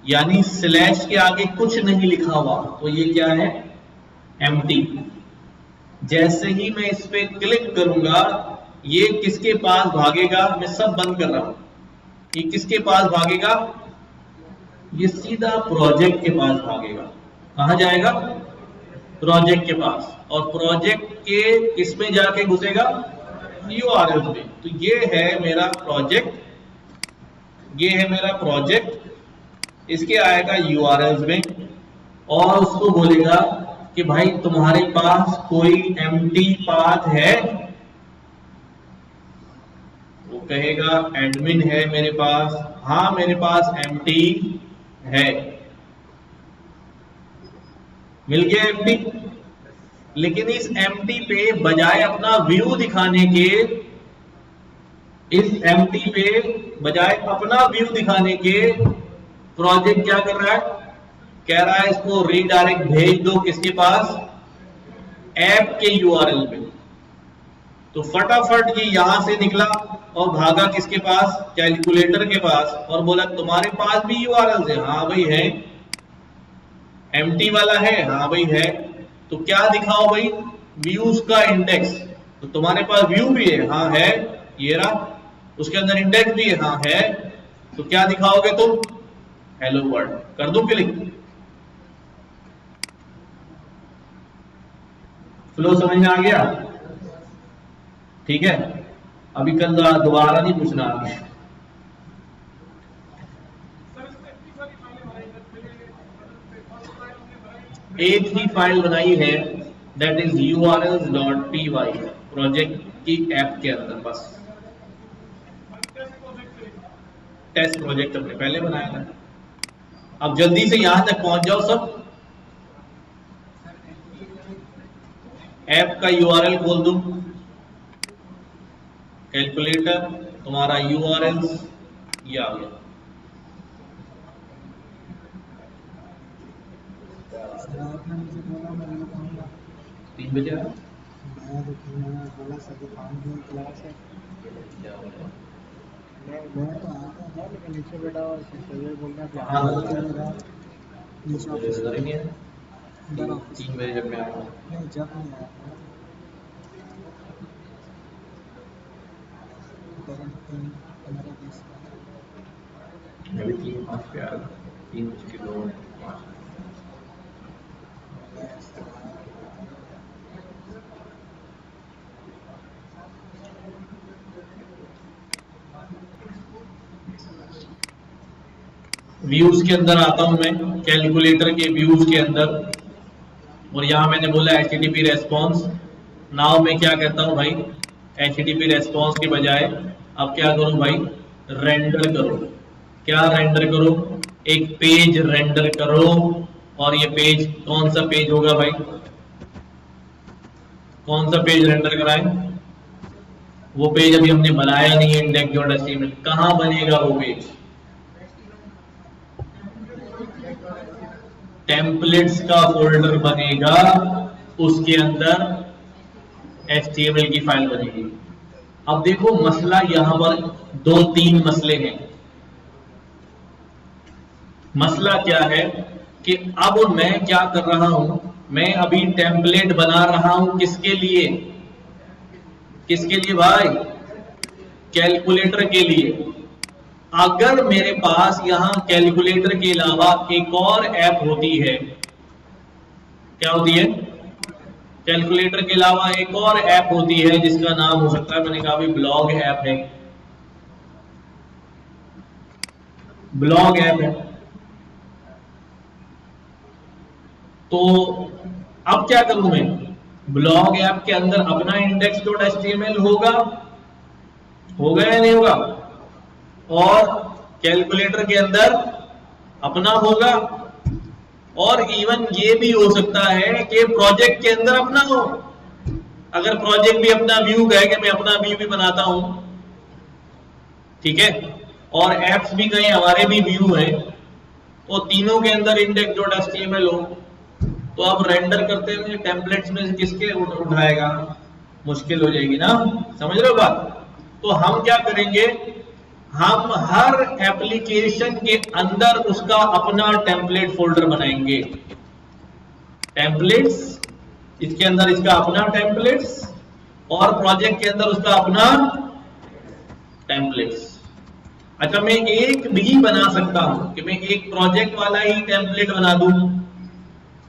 यानी स्लैश के आगे कुछ नहीं लिखा हुआ, तो ये क्या है, एम्प्टी। जैसे ही मैं इस पे क्लिक करूंगा, ये किसके पास भागेगा, मैं सब बंद कर रहा हूं, ये किसके पास भागेगा, ये सीधा प्रोजेक्ट के पास भागेगा। कहां जाएगा, प्रोजेक्ट के पास, और प्रोजेक्ट के किसमें जाके घुसेगा, यूआरएल में। तो ये है मेरा प्रोजेक्ट, इसके आएगा यूआरएल में, और उसको बोलेगा कि भाई तुम्हारे पास कोई एम्प्टी पाथ है, वो कहेगा एडमिन है मेरे पास, हाँ मेरे पास एम्प्टी है, मिल गया एम्प्टी। लेकिन इस एम्प्टी पे बजाय अपना व्यू दिखाने के, प्रोजेक्ट क्या कर रहा है, कह रहा है इसको रीडायरेक्ट भेज दो किसके पास, ऐप के यूआरएल पे। तो फटाफट ये यहां से निकला और भागा किसके पास, कैलकुलेटर के पास, और बोला तुम्हारे पास भी यूआरएल है, हाँ भाई है, एम्प्टी वाला है, हाँ भाई है, तो क्या दिखाओ भाई, व्यूज का इंडेक्स। तो तुम्हारे पास व्यू भी है, हाँ है, ये रहा, उसके अंदर इंडेक्स भी है, हाँ है, तो क्या दिखाओगे तुम, हेलो वर्ल्ड। कर दूं क्लिक, फ्लो समझ में आ गया, ठीक है। अभी कल दोबारा नहीं पूछना आगे। एक ही फाइल बनाई है, दैट इज urls.py, प्रोजेक्ट की ऐप के अंदर, बस टेस्ट प्रोजेक्ट हमने पहले बनाया था। अब जल्दी से यहां तक पहुंच जाओ सब, ऐप का यूआरएल खोल दो, कैलकुलेटर, तुम्हारा यूआरएल ये आ गया। आपने मुझे बोला मैं बताऊंगा 3 बजे आया, मैं बोला सर दुकान की क्लास है, मैं तो आता था लेकिन नीचे बैठा हुआ सर बोल रहा हाँ, नीचे मुझे नजर ही नहीं आया। अंदर ऑफिस 3 बजे जब मैं आया, नहीं जब नहीं आया मैं भी 3-5 पे आया, 3:02 व्यूज के अंदर आता हूं मैं, कैलकुलेटर के व्यूज के अंदर, और यहां मैंने बोला HTTP रेस्पॉन्स। नाउ मैं क्या कहता हूं भाई, HTTP रेस्पॉन्स के बजाय अब क्या करूं भाई, रेंडर करो। क्या रेंडर करो, एक पेज रेंडर करो, और ये पेज कौन सा पेज होगा भाई, कौन सा पेज रेंडर कराएं? वो पेज अभी हमने बनाया नहीं है index.html, कहां बनेगा वो पेज? टेम्पलेट्स का फोल्डर बनेगा, उसके अंदर HTML की फाइल बनेगी। अब देखो मसला यहां पर 2-3 मसले हैं। मसला क्या है कि अब मैं क्या कर रहा हूं, मैं अभी टेम्पलेट बना रहा हूं किसके लिए? किसके लिए भाई? कैलकुलेटर के लिए। अगर मेरे पास यहां कैलकुलेटर के अलावा एक और ऐप होती है, क्या होती है? कैलकुलेटर के अलावा एक और ऐप होती है जिसका नाम हो सकता है, मैंने कहा भी ब्लॉग ऐप है, ब्लॉग ऐप है। तो अब क्या करूं मैं? ब्लॉग ऐप के अंदर अपना index.html होगा या नहीं होगा? और कैलकुलेटर के अंदर अपना होगा, और इवन ये भी हो सकता है कि प्रोजेक्ट के अंदर अपना हो। अगर प्रोजेक्ट भी अपना व्यू है कि मैं अपना व्यू भी बनाता हूं, ठीक है, और एप्स भी कहीं हमारे भी व्यू है, तो तीनों के अंदर index.html हो, तो अब रेंडर करते हुए टेम्पलेट्स में से किसके उठाएगा? मुश्किल हो जाएगी ना, समझ रहे हो बात? तो हम क्या करेंगे, हम हर एप्लीकेशन के अंदर उसका अपना टेम्पलेट फोल्डर बनाएंगे। टेम्पलेट्स, इसके अंदर इसका अपना टेम्पलेट्स, और प्रोजेक्ट के अंदर उसका अपना टेम्पलेट्स। अच्छा, मैं एक भी बना सकता हूं कि मैं एक प्रोजेक्ट वाला ही टेम्पलेट बना दूं,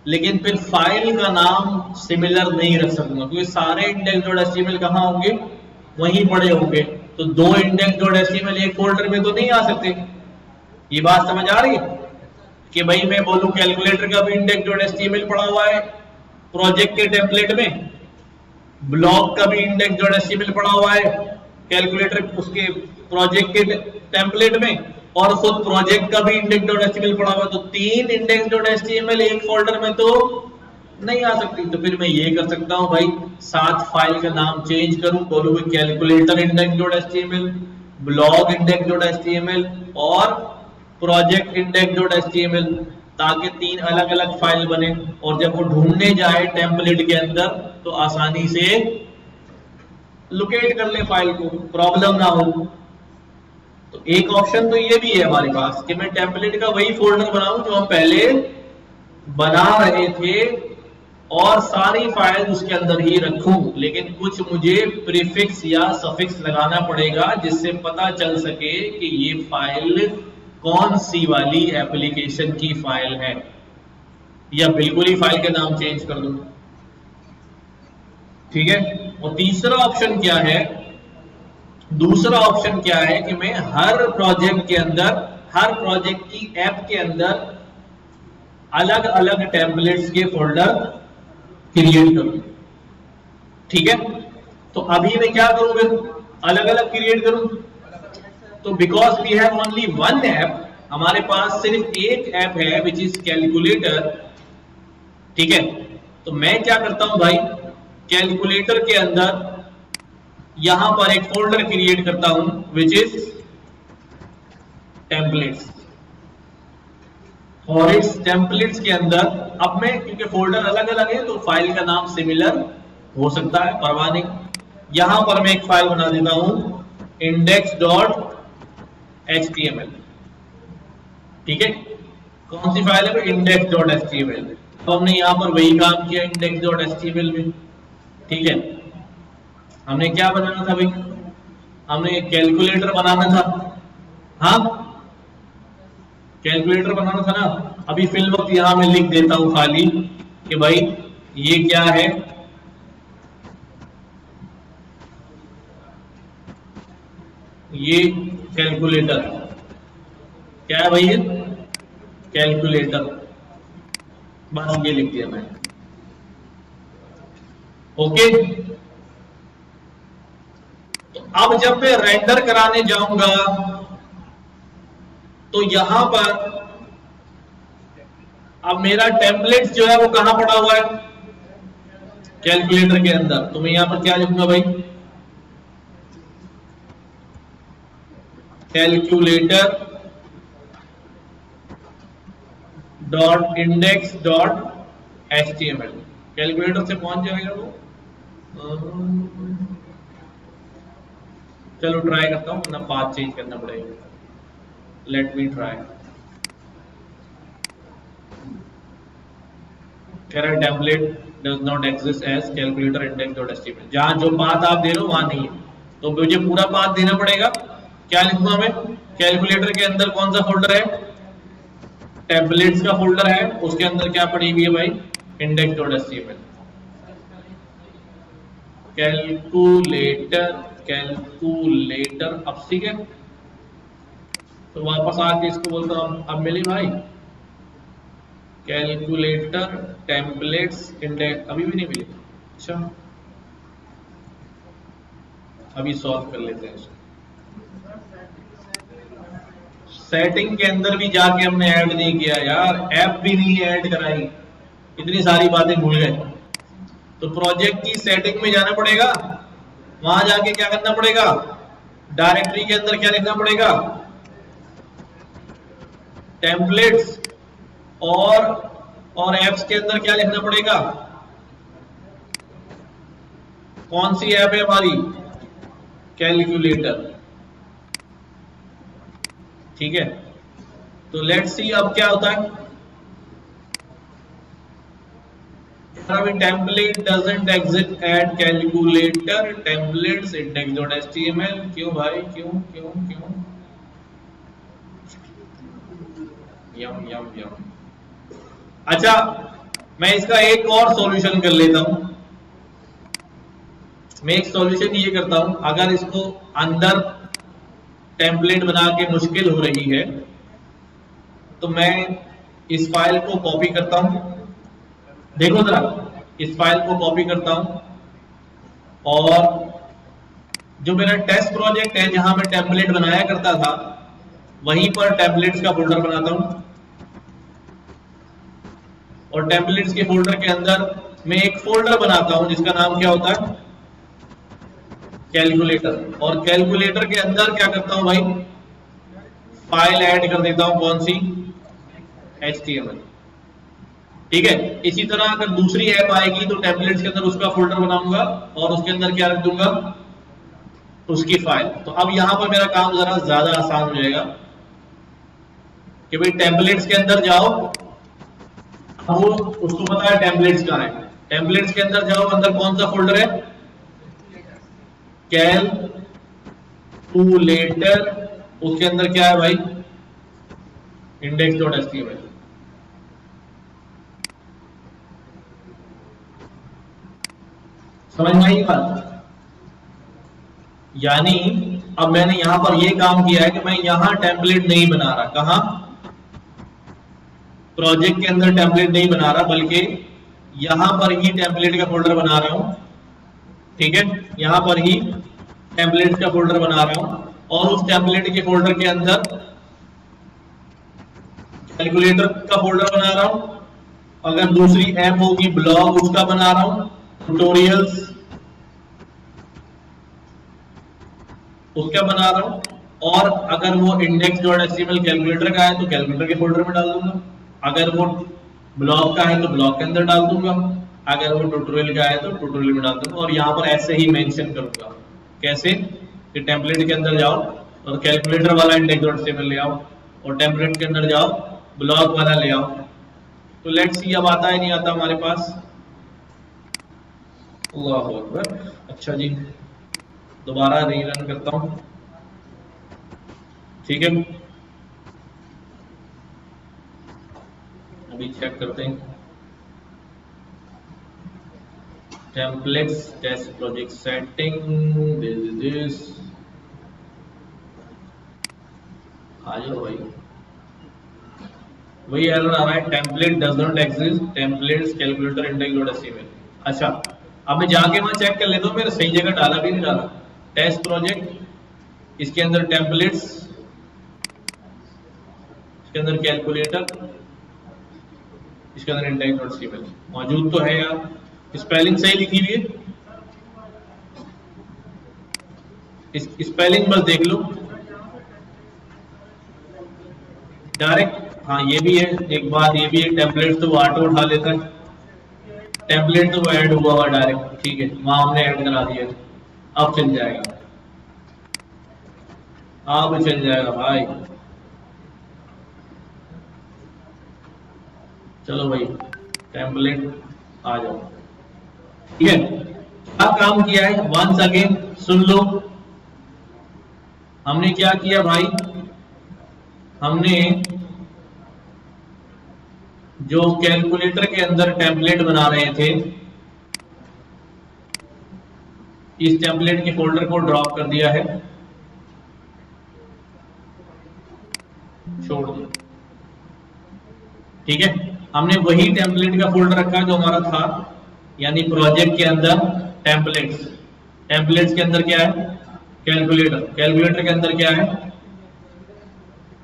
लेकिन फिर फाइल का नाम सिमिलर नहीं रख सकूंगा, क्योंकि सारे index.html कहां होंगे? वहीं पड़े होंगे। तो 2 index.html एक फोल्डर में तो नहीं आ सकते। ये बात समझ आ रही है कि भाई मैं बोलूं कैलकुलेटर का भी index.html पड़ा हुआ है प्रोजेक्ट के टेम्पलेट में, ब्लॉग का भी index.html पड़ा हुआ है कैलकुलेटर उसके प्रोजेक्ट के टेम्पलेट में, और खुद प्रोजेक्ट का भी index.html पड़ा हुआ है। तो 3 index.html एक फोल्डर में तो नहीं आ सकती। तो फिर मैं ये कर सकता हूं भाई, साथ फाइल का नाम चेंज करूं, बोलूं कैलकुलेटर index.html, ब्लॉग index.html और प्रोजेक्ट index.html, ताकि 3 अलग अलग फाइल बने, और जब वो ढूंढने जाए टेम्पलेट के अंदर तो आसानी से लोकेट कर ले फाइल को, प्रॉब्लम ना हो। तो एक ऑप्शन तो ये भी है हमारे पास कि मैं टेम्पलेट का वही फोल्डर बनाऊं जो हम पहले बना रहे थे, और सारी फाइल उसके अंदर ही रखूं, लेकिन कुछ मुझे प्रीफिक्स या सफिक्स लगाना पड़ेगा जिससे पता चल सके कि ये फाइल कौन सी वाली एप्लीकेशन की फाइल है, या बिल्कुल ही फाइल के नाम चेंज कर दूं। ठीक है। और तीसरा ऑप्शन क्या है? दूसरा ऑप्शन क्या है कि मैं हर प्रोजेक्ट के अंदर, हर प्रोजेक्ट की ऐप के अंदर अलग अलग टेम्पलेट्स के फोल्डर क्रिएट करूं। ठीक है। तो अभी मैं क्या करूं, फिर अलग अलग क्रिएट करूं। तो because we have only one app, हमारे पास सिर्फ एक ऐप है विच इज कैलकुलेटर। ठीक है। तो मैं क्या करता हूं भाई, कैलकुलेटर के अंदर यहां पर एक फोल्डर क्रिएट करता हूं विच इज टेम्पलेट्स, और इस टेम्पलेट्स के अंदर अब मैं, क्योंकि फोल्डर अलग अलग है तो फाइल का नाम सिमिलर हो सकता है, परवाह नहीं। यहां पर मैं एक फाइल बना देता हूं index.html। ठीक है। कौन सी फाइल है? index.html। तो हमने यहां पर वही काम किया index.html में। ठीक है। हमने क्या बनाना था भाई? हमने एक कैलकुलेटर बनाना था। हाँ, कैलकुलेटर बनाना था ना। अभी फिल वक्त यहां मैं लिख देता हूं खाली कि भाई ये क्या है, ये कैलकुलेटर। क्या है भाई? ये कैलकुलेटर, बस ये लिख दिया मैंने। ओके। तो अब जब मैं रेंडर कराने जाऊंगा तो यहां पर अब मेरा टेम्पलेट जो है वो कहां पड़ा हुआ है? कैलकुलेटर के अंदर तो मैं यहां पर क्या लिखूंगा भाई, calculator dot index dot HTML। Calculator से पहुंच जाएगा वो। चलो ट्राई करता हूँ, वरना पाथ चेंज करना पड़ेगा। Let me try. कह रहा है template does not exist as calculator index dot HTML। जहां जो पाथ आप दे रहे हो वहां नहीं है, तो मुझे पूरा पाथ देना पड़ेगा। क्या लिखूंगा मैं, कैलकुलेटर के अंदर कौन सा फोल्डर है, टेम्पलेट्स का फोल्डर है, उसके अंदर क्या पड़ी हुई है भाई, index dot HTML। Calculator calculator, अब ठीक है, तो वापस आके इसको बोलता हूं अब मिली भाई, कैलकुलेटर टेम्पलेट्स इंडेक्स, अभी भी नहीं मिली। अच्छा अभी सॉल्व कर लेते हैं इसको। सेटिंग के अंदर भी जाके हमने ऐड नहीं किया यार, ऐप भी नहीं ऐड कराई, इतनी सारी बातें भूल गए। तो प्रोजेक्ट की सेटिंग में जाना पड़ेगा, वहां जाके क्या करना पड़ेगा, डायरेक्टरी के अंदर क्या लिखना पड़ेगा, टेम्पलेट्स, और एप्स के अंदर क्या लिखना पड़ेगा, कौन सी ऐप है हमारी, कैलकुलेटर। ठीक है, तो लेट्स सी अब क्या होता है। Template doesn't exist at calculator templates index dot HTML। क्यों भाई, क्यों क्यों क्यों, यम यम यम। अच्छा मैं इसका एक और सॉल्यूशन कर लेता हूं। मैं एक सॉल्यूशन ये करता हूं, अगर इसको अंदर टेम्पलेट बना के मुश्किल हो रही है तो मैं इस फाइल को कॉपी करता हूं। देखो जरा, इस फाइल को कॉपी करता हूं और जो मेरा टेस्ट प्रोजेक्ट है जहां मैं टेम्पलेट बनाया करता था वहीं पर टेम्पलेट्स का फोल्डर बनाता हूं, और टेम्पलेट्स के फोल्डर के अंदर मैं एक फोल्डर बनाता हूं जिसका नाम क्या होता है, कैलकुलेटर। और कैलकुलेटर के अंदर क्या करता हूं भाई, फाइल ऐड कर देता हूं, कौन सी, HTML। ठीक है, इसी तरह अगर दूसरी ऐप आएगी तो टेम्पलेट्स के अंदर उसका फोल्डर बनाऊंगा और उसके अंदर क्या रख दूंगा, उसकी फाइल। तो अब यहां पर मेरा काम जरा ज्यादा आसान हो जाएगा कि भाई टेम्पलेट्स के अंदर जाओ, वो उसको पता है टेम्पलेट्स कहां है, टेम्पलेट्स के अंदर जाओ, अंदर कौन सा फोल्डर है, कैलकुलेटर, उसके अंदर क्या है भाई, इंडेक्स डॉट HTML। समझ में आई बात। यानी अब मैंने यहां पर यह काम किया है कि मैं यहां टेम्पलेट नहीं बना रहा, कहां, प्रोजेक्ट के अंदर टेम्पलेट नहीं बना रहा, बल्कि यहां पर ही टेम्पलेट का फोल्डर बना रहा हूं। ठीक है, यहां पर ही टेम्पलेट का फोल्डर बना रहा हूं और उस टेम्पलेट के फोल्डर के अंदर कैलकुलेटर का फोल्डर बना रहा हूं। अगर दूसरी ऐप होगी ब्लॉग, उसका बना रहा हूं, ट्यूटोरियल्स उसका बना रहा हूं, और अगर वो इंडेक्स डॉट HTML कैलकुलेटर का है तो कैलकुलेटर के फोल्डर में डाल दूंगा, अगर वो ब्लॉग का है तो ब्लॉग के अंदर डाल दूंगा, अगर वो ट्यूटोरियल का है तो ट्यूटोरियल में डाल दूंगा। और यहाँ पर ऐसे ही मेंशन करूंगा, कैसे, कि टेम्पलेट के अंदर जाओ और कैलकुलेटर वाला इंडेक्स डॉट HTML ले आओ, और टेम्पलेट के अंदर जाओ ब्लॉग वाला ले आओ। तो लेट्स सी अब आता है नहीं आता हमारे पास। अल्लाह अकबर। अच्छा जी, दोबारा रीरन करता हूं। ठीक है, अभी चेक करते हैं। Templates test project setting, this आ जाओ भाई, वही एरर आ रहा है, template does not exist templates calculator index dot HTML। अच्छा अब मैं जाके वहां चेक कर लेता हूं मेरे सही जगह डाला भी नहीं डाला। टेस्ट प्रोजेक्ट, इसके अंदर टेम्पलेट्स, इसके अंदर कैलकुलेटर, इसके अंदर इंडेक्स डॉट HTML मौजूद तो है यार। स्पेलिंग सही लिखी हुई है, स्पेलिंग बस देख लो डायरेक्ट। हाँ ये भी है एक बात, ये भी है टेम्पलेट तो वो ऑटो उठा लेता है, टेम्पलेट तो वो ऐड हुआ हुआ डायरेक्ट, ठीक है वहां हमने ऐड करा दिया, अब चल जाएगा, अब चल जाएगा भाई। चलो भाई टेम्पलेट आ जाओ, ठीक है। क्या काम किया है वंस अगेन सुन लो, हमने क्या किया भाई, हमने जो कैलकुलेटर के अंदर टेम्पलेट बना रहे थे, इस टेम्पलेट के फोल्डर को ड्रॉप कर दिया है, छोड़ दिया, ठीक है। हमने वही टेम्पलेट का फोल्डर रखा जो हमारा था, यानी प्रोजेक्ट के अंदर टेम्पलेट्स, टेम्पलेट्स के अंदर क्या है कैलकुलेटर, कैलकुलेटर के अंदर क्या है,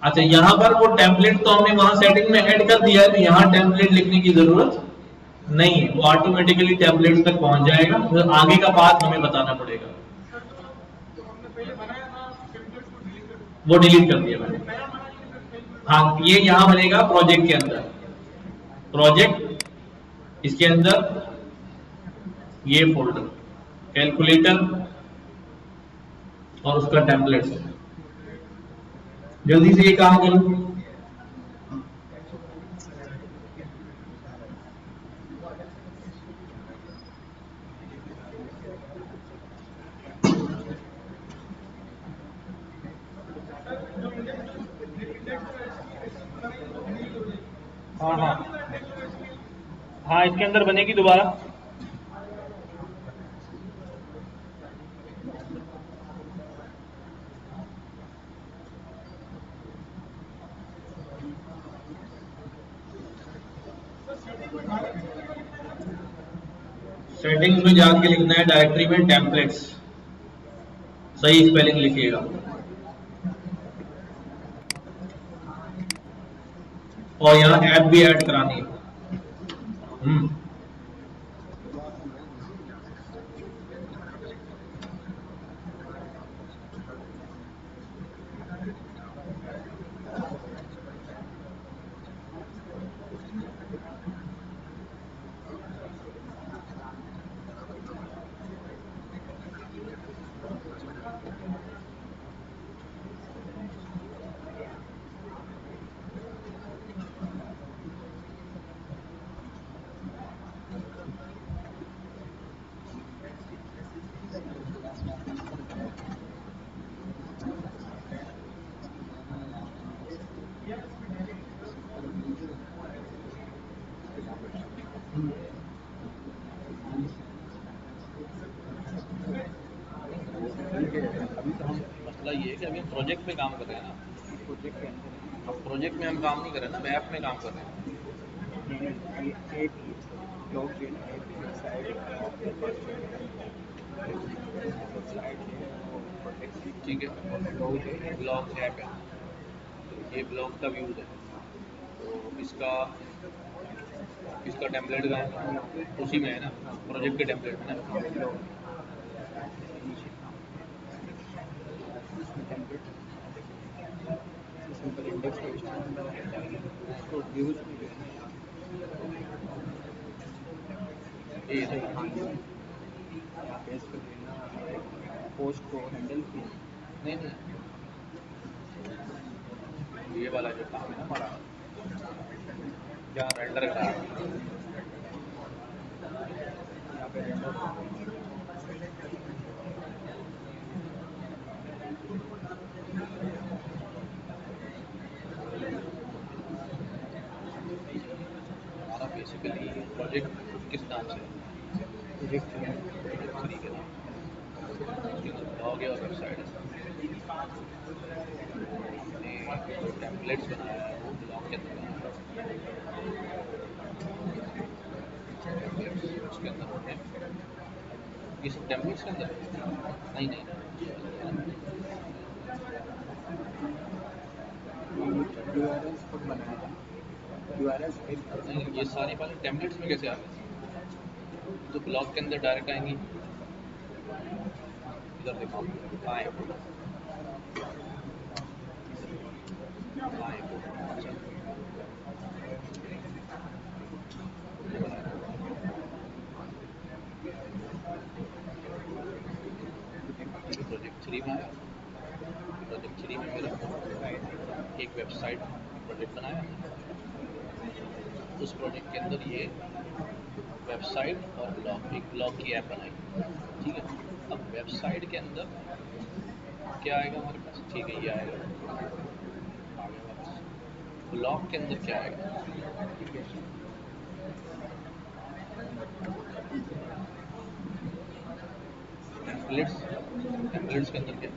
अच्छा यहां पर वो टेम्पलेट तो हमने वहां सेटिंग में ऐड कर दिया है, तो यहां टेम्पलेट लिखने की जरूरत नहीं है, वो ऑटोमेटिकली टेम्पलेट्स तक पहुंच जाएगा, तो आगे का बात हमें बताना पड़ेगा। वो डिलीट कर दिया मैंने, हाँ ये यहां बनेगा प्रोजेक्ट के अंदर, प्रोजेक्ट इसके अंदर ये फोल्डर कैलकुलेटर और उसका टेम्पलेट्स, जल्दी से ये काम करो। हाँ हाँ हाँ इसके अंदर बनेगी दोबारा, सेटिंग्स में जाके लिखना है डायरेक्टरी में टेम्पलेट्स, सही स्पेलिंग लिखिएगा, और यहाँ ऐप भी ऐड करानी है। मसला ये है कि अभी हम प्रोजेक्ट में काम कर रहे हैं ना, प्रोजेक्ट के अंदर, अब प्रोजेक्ट में हम काम नहीं कर रहे हैं ना, ऐप में काम कर रहे हैं। ठीक है ब्लॉग ऐप है, ये ब्लॉग का व्यूज है, तो इसका टेम्पलेट का है उसी में है ना, प्रोजेक्ट के टेम्पलेट में ना, सिंपल इंडेक्स तो व्यूज ये पोस्ट को हैंडल किया नहीं नहीं, ये वाला जो काम है ना हमारा, जहाँ रेंडर करा यहाँ पे हमारा बेसिकली प्रोजेक्ट किस नाम से, प्रोजेक्ट 3 के नाम, उसके अंदर ब्लॉग है और वेबसाइट है, हमने जो टेम्पलेट्स बनाया है वो ब्लॉग के अंदर बनाया है, टेम्पलेट्स उसके अंदर हमने, इस टेम्पलेट्स के अंदर नहीं नहीं नहीं, ये सारी बातें टेम्पलेट्स में कैसे आ गई, तो ब्लॉक के अंदर डायरेक्ट आएंगी। इधर देखो कहाँ है प्रोजेक्ट 3 में आया। प्रोजेक्ट 3 में मेरा एक वेबसाइट प्रोजेक्ट बनाया। उस प्रोजेक्ट के अंदर ये वेबसाइट और एक ब्लॉग की ऐप बनाई, ठीक है। अब वेबसाइट के अंदर क्या आएगा हमारे पास, ठीक है, ये आएगा, आ गया वापस। ब्लॉग के अंदर क्या आएगा, टेम्पलेट्स। टेम्पलेट्स के अंदर क्या,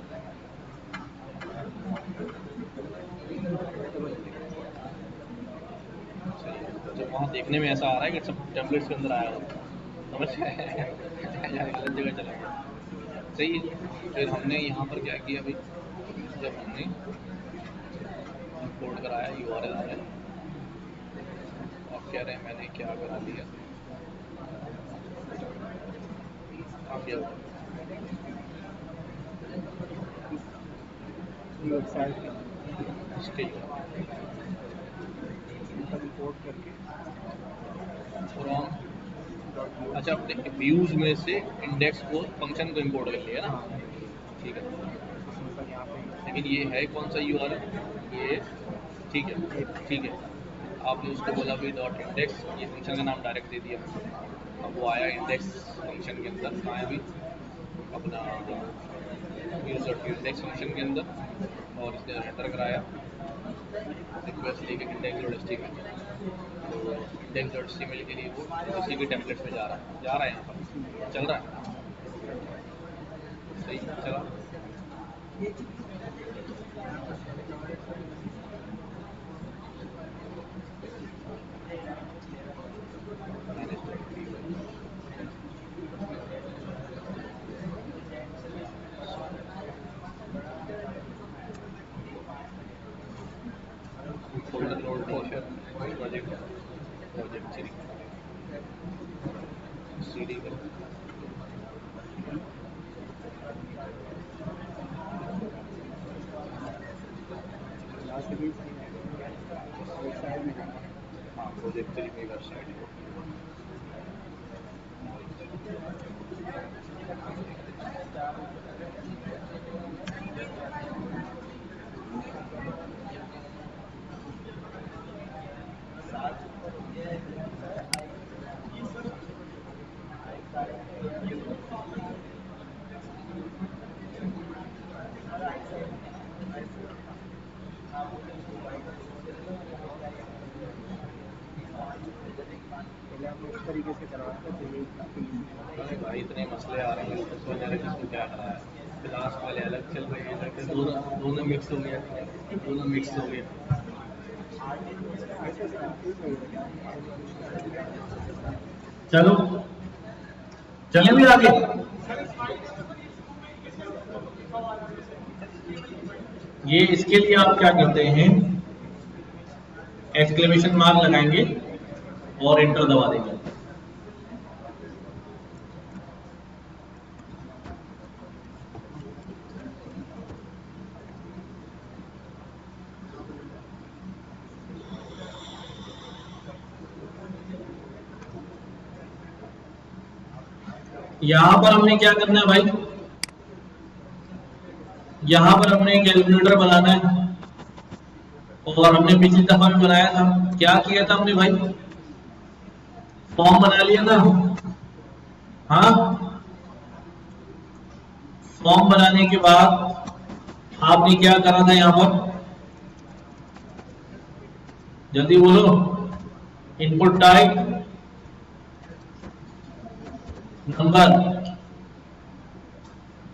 जब वहाँ देखने में ऐसा आ रहा है कि सब टेम्पलेट्स के अंदर आया हो, समझ यार गलत जगह चला गया। सही है। फिर हमने यहाँ पर क्या किया भाई, जब हमने इंपोर्ट कराया URL आ गया, आप कह रहे हैं मैंने क्या करा लिया, आप क्या इसके इंपोर्ट करके फ्रॉम, अच्छा अपने व्यूज में से इंडेक्स को, फंक्शन को इंपोर्ट कर लिया ना, ठीक है। लेकिन ये है कौन सा URL, ये, ठीक है, ठीक है। आपने उसको बोला भाई डॉट इंडेक्स, ये फंक्शन का नाम डायरेक्ट दे दिया। अब वो आया इंडेक्स फंक्शन के अंदर, कहाँ है भी अपना यूज.इंडेक्स फंक्शन के अंदर, और इसने हेडर कराया रिक्वेस्ट लेके index.html। तो index.html के लिए वो उसी के टेम्पलेट्स में जा रहा है यहाँ पर चल रहा है, सही चला। फोल्डर लोड प्रोजेक्ट 3 CD कर हाँ, प्रोजेक्ट 3 की वेबसाइट है। तरीके से करवाते थे। अरे भाई इतने मसले आ रहे हैं, इसको क्या करा है, क्लास वाले अलग चल रहे हैं, दोनों मिक्स हो गया, दोनों मिक्स हो गया। चलो चले भी आगे। ये इसके लिए आप क्या करते हैं, एक्सक्लेमेशन मार्क लगाएंगे और एंटर दबा देंगे। यहां पर हमने क्या करना है भाई, यहां पर हमने कैलकुलेटर बनाना है, और हमने पिछली दफा भी बनाया था। क्या किया था हमने भाई, फॉर्म बना लिया था। हाँ, फॉर्म बनाने के बाद आपने क्या करा था, यहां पर जल्दी बोलो, इनपुट टाइप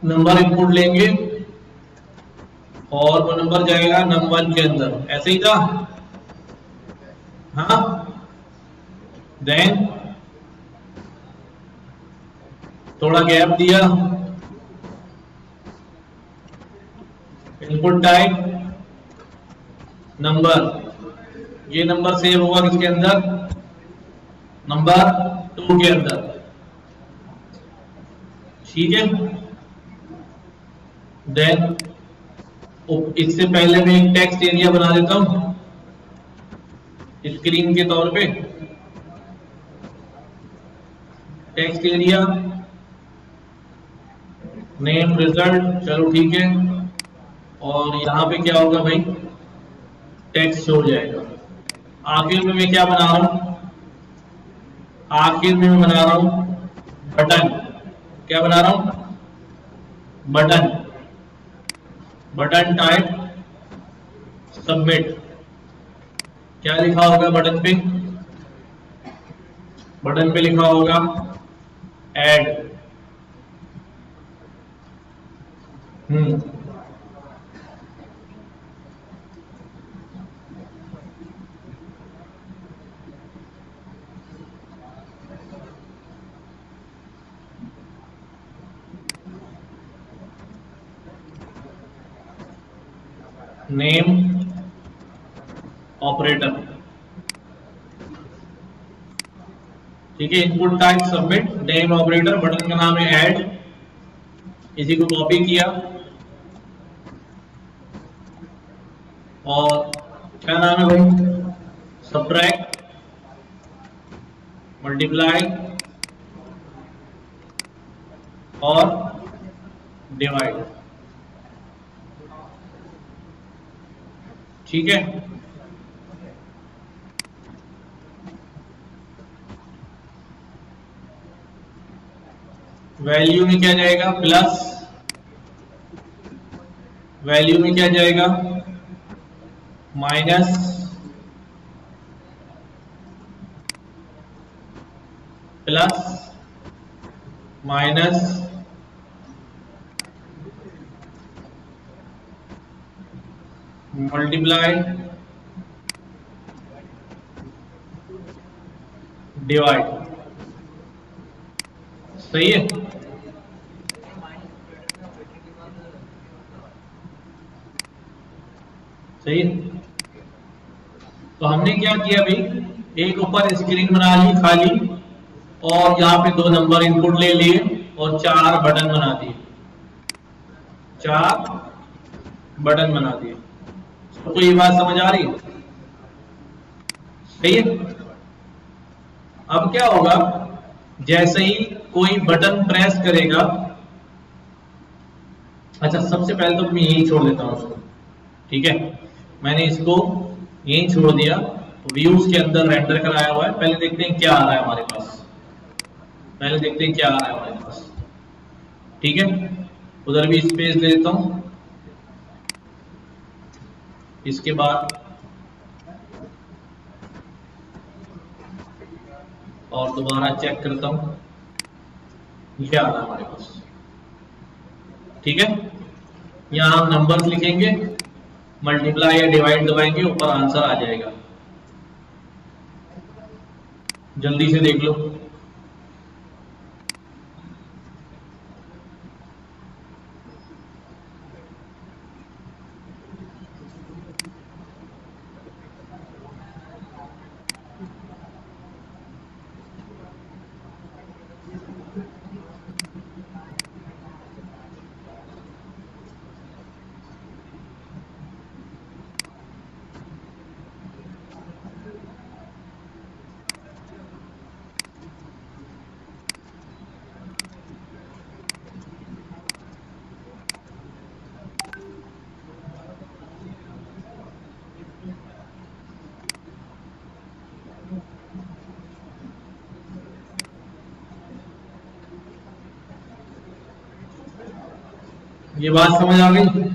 नंबर इनपुट लेंगे और वो नंबर जाएगा num1 के अंदर, ऐसे ही था। हाँ, देन थोड़ा गैप दिया, इनपुट टाइप नंबर, ये नंबर सेव होगा किसके अंदर, नंबर 2 के अंदर। ठीक है। देन इससे पहले मैं एक टेक्स्ट एरिया बना देता हूं स्क्रीन के तौर पे। टेक्स्ट एरिया नेम रिजल्ट, चलो ठीक है। और यहाँ पे क्या होगा भाई, टेक्स्ट हो जाएगा। आखिर में मैं क्या बना रहा हूं, आखिर में मैं बना रहा हूं बटन। क्या बना रहा हूं, बटन। Button type submit. क्या लिखा होगा बटन पे, बटन पे लिखा होगा ऐड। नेम ऑपरेटर, ठीक है। Input type submit, name operator, button का नाम है ऐड। इसी को कॉपी किया और क्या नाम है भाई, सब्ट्रैक्ट, मल्टीप्लाई और डिवाइड। ठीक है। वैल्यू में क्या जाएगा, प्लस। वैल्यू में क्या जाएगा, minus. Plus minus multiply divide. सही है। सही है। तो हमने क्या किया भाई, एक ऊपर स्क्रीन बना ली खाली और यहाँ पे 2 नंबर इनपुट ले लिए और 4 बटन बना दिए। 4 बटन बना दिए। तो ये बात समझ आ रही है, सही है। अब क्या होगा, जैसे ही कोई बटन प्रेस करेगा, अच्छा सबसे पहले तो मैं यही छोड़ देता हूं उसको, ठीक है। मैंने इसको यही छोड़ दिया, व्यूज के अंदर रेंडर कराया हुआ है। पहले देखते हैं क्या आ रहा है हमारे पास, पहले देखते हैं क्या आ रहा है हमारे पास, ठीक है। उधर भी स्पेस दे देता हूं। इसके बाद और दोबारा चेक करता हूं, ये आ रहा है हमारे पास, ठीक है। यहां हम नंबर्स लिखेंगे, मल्टीप्लाई या डिवाइड दबाएंगे, ऊपर आंसर आ जाएगा। जल्दी से देख लो। ये बात समझ आ गई।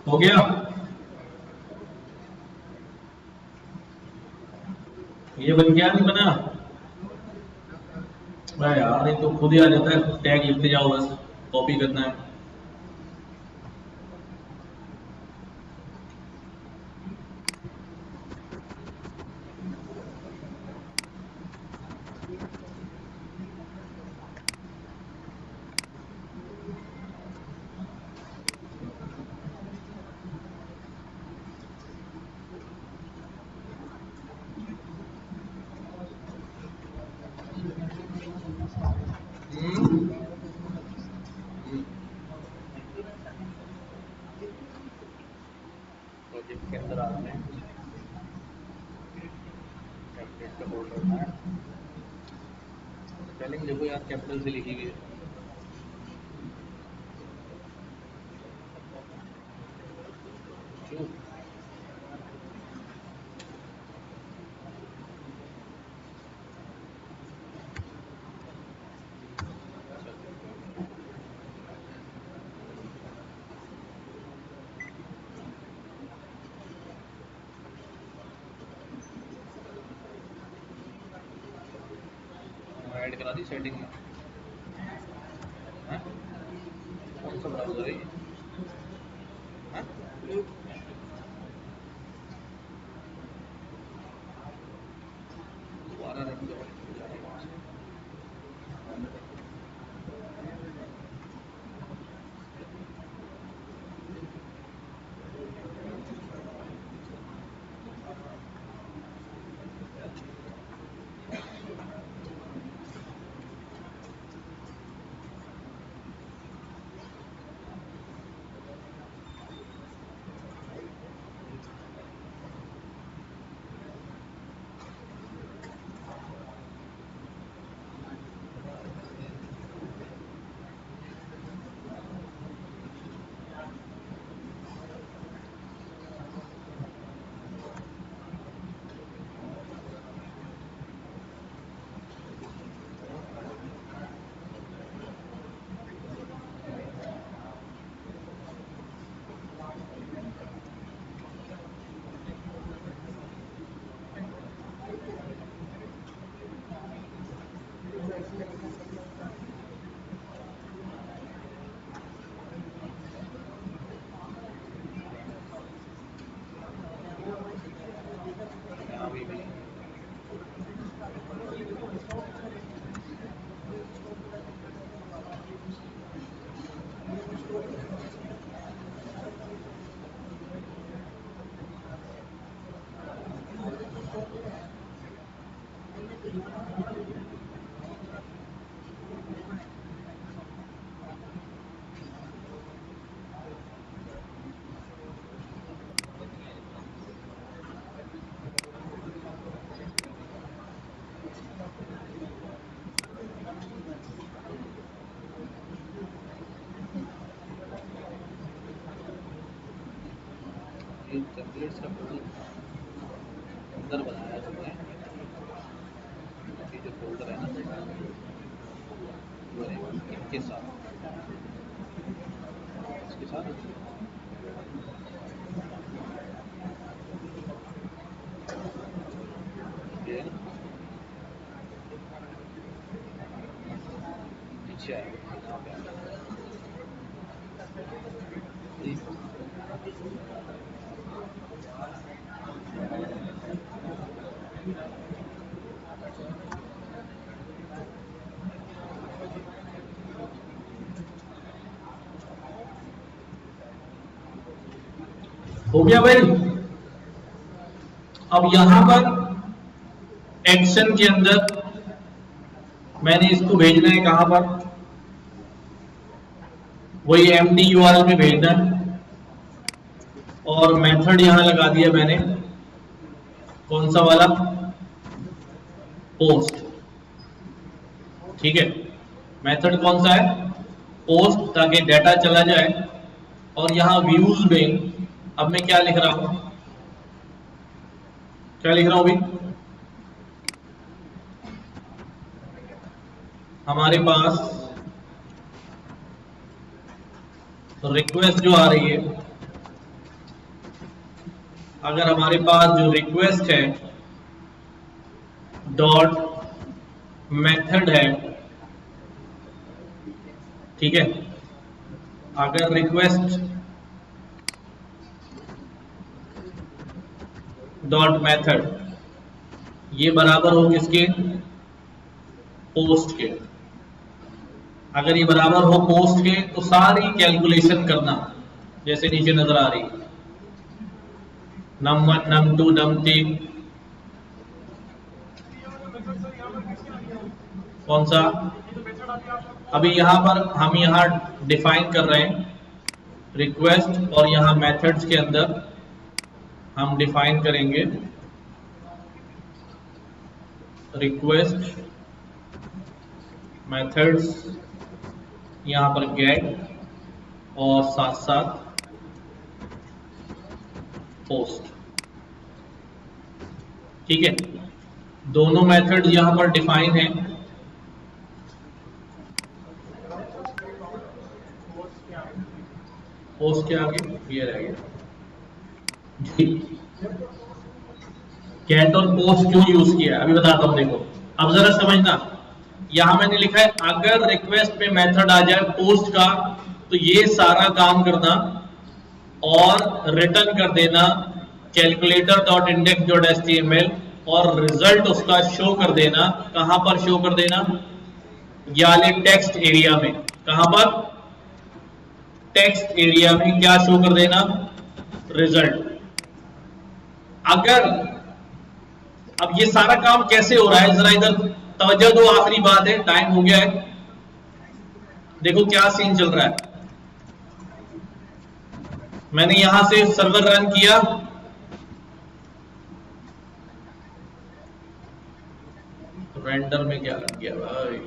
हो गया? ये बन गया नहीं बना? अरे यार ये तो खुद ही आ जाता है, टैग लिखते जाओ बस, कॉपी करना है। प्रोजेक्ट के अंदर आते हैं, टेम्पलेट का फोल्डर है, स्पेलिंग देखो यार, कैपिटल से लिखी हुई है। क्यों? ऐड करा दी सेटिंग में? हाँ? कौन सा ब्राउजर है ये? हाँ? दोबारा रन करो, जाए वहाँ से। अभी भी ये टेम्पलेट्स का फोल्डर अंदर बनाया है तुमने? ये जो फोल्डर है ना, वो रहेगा इनके साथ, इसके साथ ये है ना, अच्छा हो गया भाई। अब यहां पर एक्शन के अंदर मैंने इसको भेजना है कहां पर, वही एमडी यूआरएल में भेजना है और मेथड यहां लगा दिया मैंने, कौन सा वाला, पोस्ट। ठीक है, मेथड कौन सा है, पोस्ट, ताकि डाटा चला जाए। और यहां व्यूज में अब मैं क्या लिख रहा हूं, क्या लिख रहा हूं अभी, हमारे पास रिक्वेस्ट जो आ रही है, अगर हमारे पास जो रिक्वेस्ट है डॉट मेथड है, ठीक है, अगर रिक्वेस्ट डॉट मेथड ये बराबर हो किसके, पोस्ट के, अगर ये बराबर हो पोस्ट के तो सारी कैलकुलेशन करना जैसे नीचे नजर आ रही, num1 num2 num3, कौन सा, अभी यहां पर हम यहां डिफाइन कर रहे हैं रिक्वेस्ट, और यहां मेथड्स के अंदर हम डिफाइन करेंगे रिक्वेस्ट मेथड्स, यहां पर गेट और साथ साथ पोस्ट। ठीक है, दोनों मेथड यहां पर डिफाइन है। पोस्ट के आगे ये रह गया जी, गेट और पोस्ट क्यों यूज किया अभी बताता हूं। देखो अब जरा समझना, यहां मैंने लिखा है अगर रिक्वेस्ट में मेथड आ जाए पोस्ट का तो ये सारा काम करना और रिटर्न कर देना calculator dot index dot HTML, और रिजल्ट उसका शो कर देना, कहां पर शो कर देना, याले टेक्स्ट एरिया में, कहां पर, टेक्स्ट एरिया में क्या शो कर देना, रिजल्ट। अगर अब ये सारा काम कैसे हो रहा है जरा इधर तवज्जो दो, आखिरी बात है, टाइम हो गया है। देखो क्या सीन चल रहा है, मैंने यहां से सर्वर रन किया, रेंडर में क्या लग गया भाई,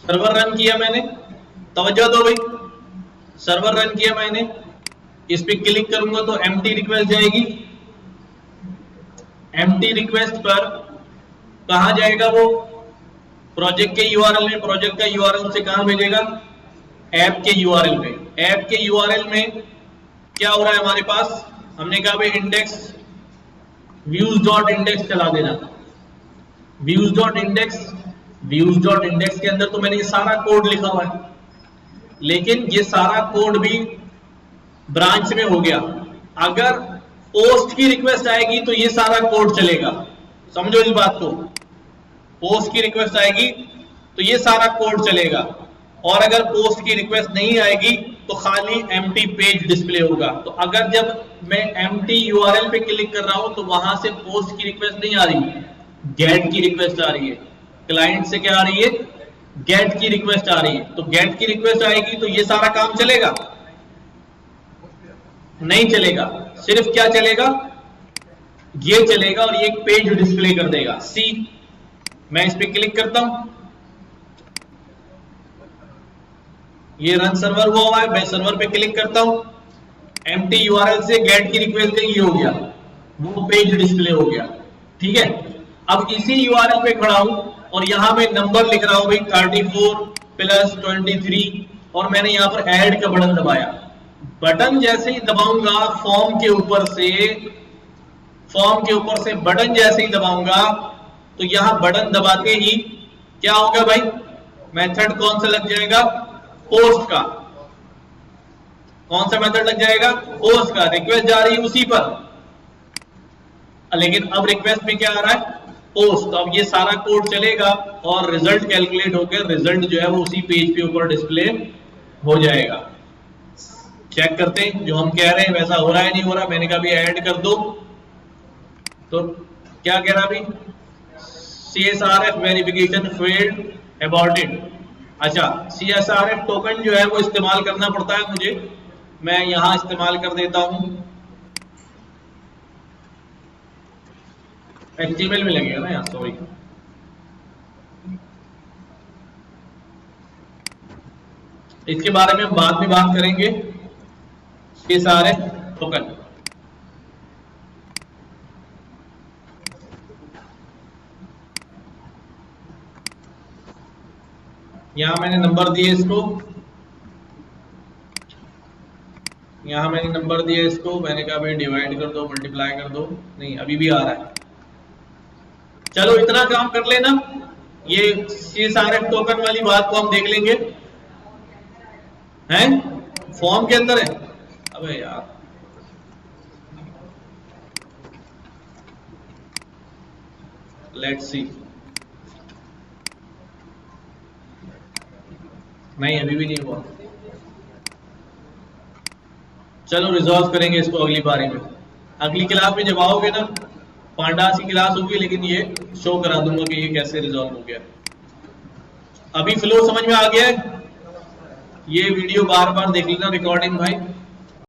सर्वर रन किया मैंने, तवज्जो दो भाई, सर्वर रन किया मैंने, इस पे क्लिक करूंगा तो एम्प्टी रिक्वेस्ट जाएगी, एम्प्टी रिक्वेस्ट पर कहां जाएगा वो, प्रोजेक्ट के यूआरएल में, प्रोजेक्ट का यूआरएल से कहां भेजेगा, ऐप के यूआरएल में, ऐप के यूआरएल में क्या हो रहा है हमारे पास, हमने कहा भाई इंडेक्स व्यूज डॉट इंडेक्स चला देना, views dot index, views dot index के अंदर तो मैंने ये सारा कोड लिखा हुआ है, लेकिन ये सारा कोड भी ब्रांच में हो गया। अगर पोस्ट की रिक्वेस्ट आएगी तो ये सारा कोड चलेगा, समझो इस बात को, पोस्ट की रिक्वेस्ट आएगी तो ये सारा कोड चलेगा, और अगर पोस्ट की रिक्वेस्ट नहीं आएगी तो खाली एम्प्टी पेज डिस्प्ले होगा। तो अगर जब मैं एम्प्टी यूआरएल पे क्लिक कर रहा हूं तो वहां से पोस्ट की रिक्वेस्ट नहीं आ रही, गेट की रिक्वेस्ट आ रही है, क्लाइंट से क्या आ रही है, गेट की रिक्वेस्ट आ रही है। तो गेट की रिक्वेस्ट आएगी तो ये सारा काम चलेगा, नहीं चलेगा, सिर्फ क्या चलेगा, ये चलेगा और ये एक पेज डिस्प्ले कर देगा। सी, मैं इस पे क्लिक करता हूं, ये रन सर्वर हुआ है, मैं सर्वर पे क्लिक करता हूं, एम्प्टी यूआरएल से गेट की रिक्वेस्ट गई, ये हो गया, वो पेज डिस्प्ले हो गया। ठीक है, अब इसी यूआरएल पे खड़ा हूं और यहां मैं नंबर लिख रहा हूं भाई 34 प्लस 23, और मैंने यहां पर ऐड का बटन दबाया, बटन जैसे ही दबाऊंगा फॉर्म के ऊपर से फॉर्म के ऊपर से बटन जैसे ही दबाऊंगा तो यहां बटन दबाते ही क्या होगा भाई, मेथड कौन सा लग जाएगा, पोस्ट का। कौन सा मेथड लग जाएगा, पोस्ट का। रिक्वेस्ट जा रही है उसी पर, लेकिन अब रिक्वेस्ट में क्या आ रहा है, पोस्ट। तो अब ये सारा कोड चलेगा और रिजल्ट कैलकुलेट होकर रिजल्ट जो है वो उसी पेज के ऊपर डिस्प्ले हो जाएगा। चेक करते हैं जो हम कह रहे हैं वैसा हो रहा है नहीं हो रहा। मैंने कहा भी ऐड कर दो, तो क्या कह रहा अभी, CSRF वेरिफिकेशन फेल्ड अबॉर्टेड। अच्छा, CSRF टोकन जो है वो इस्तेमाल करना पड़ता है मुझे, मैं यहां इस्तेमाल कर देता हूं। HTML में लगेगा ना यहाँ, सॉरी। इसके बारे में हम बाद में बात करेंगे। CSRF टोकन, यहां मैंने नंबर दिए इसको, यहां मैंने नंबर दिया इसको, मैंने कहा भाई डिवाइड कर दो, मल्टीप्लाई कर दो। नहीं, अभी भी आ रहा है। चलो इतना काम कर लेना, ये CSRF टोकन वाली बात को हम देख लेंगे। हैं, फॉर्म के अंदर है, अबे यार लेट्स सी, नहीं अभी भी नहीं हुआ। चलो रिजॉल्व करेंगे इसको अगली बारी में। अगली क्लास में जब आओगे ना, पांडास की क्लास होगी, लेकिन ये शो करा दूंगा कि ये कैसे रिजॉल्व हो गया। अभी फ्लो समझ में आ गया है? ये वीडियो बार बार देख लेना रिकॉर्डिंग भाई।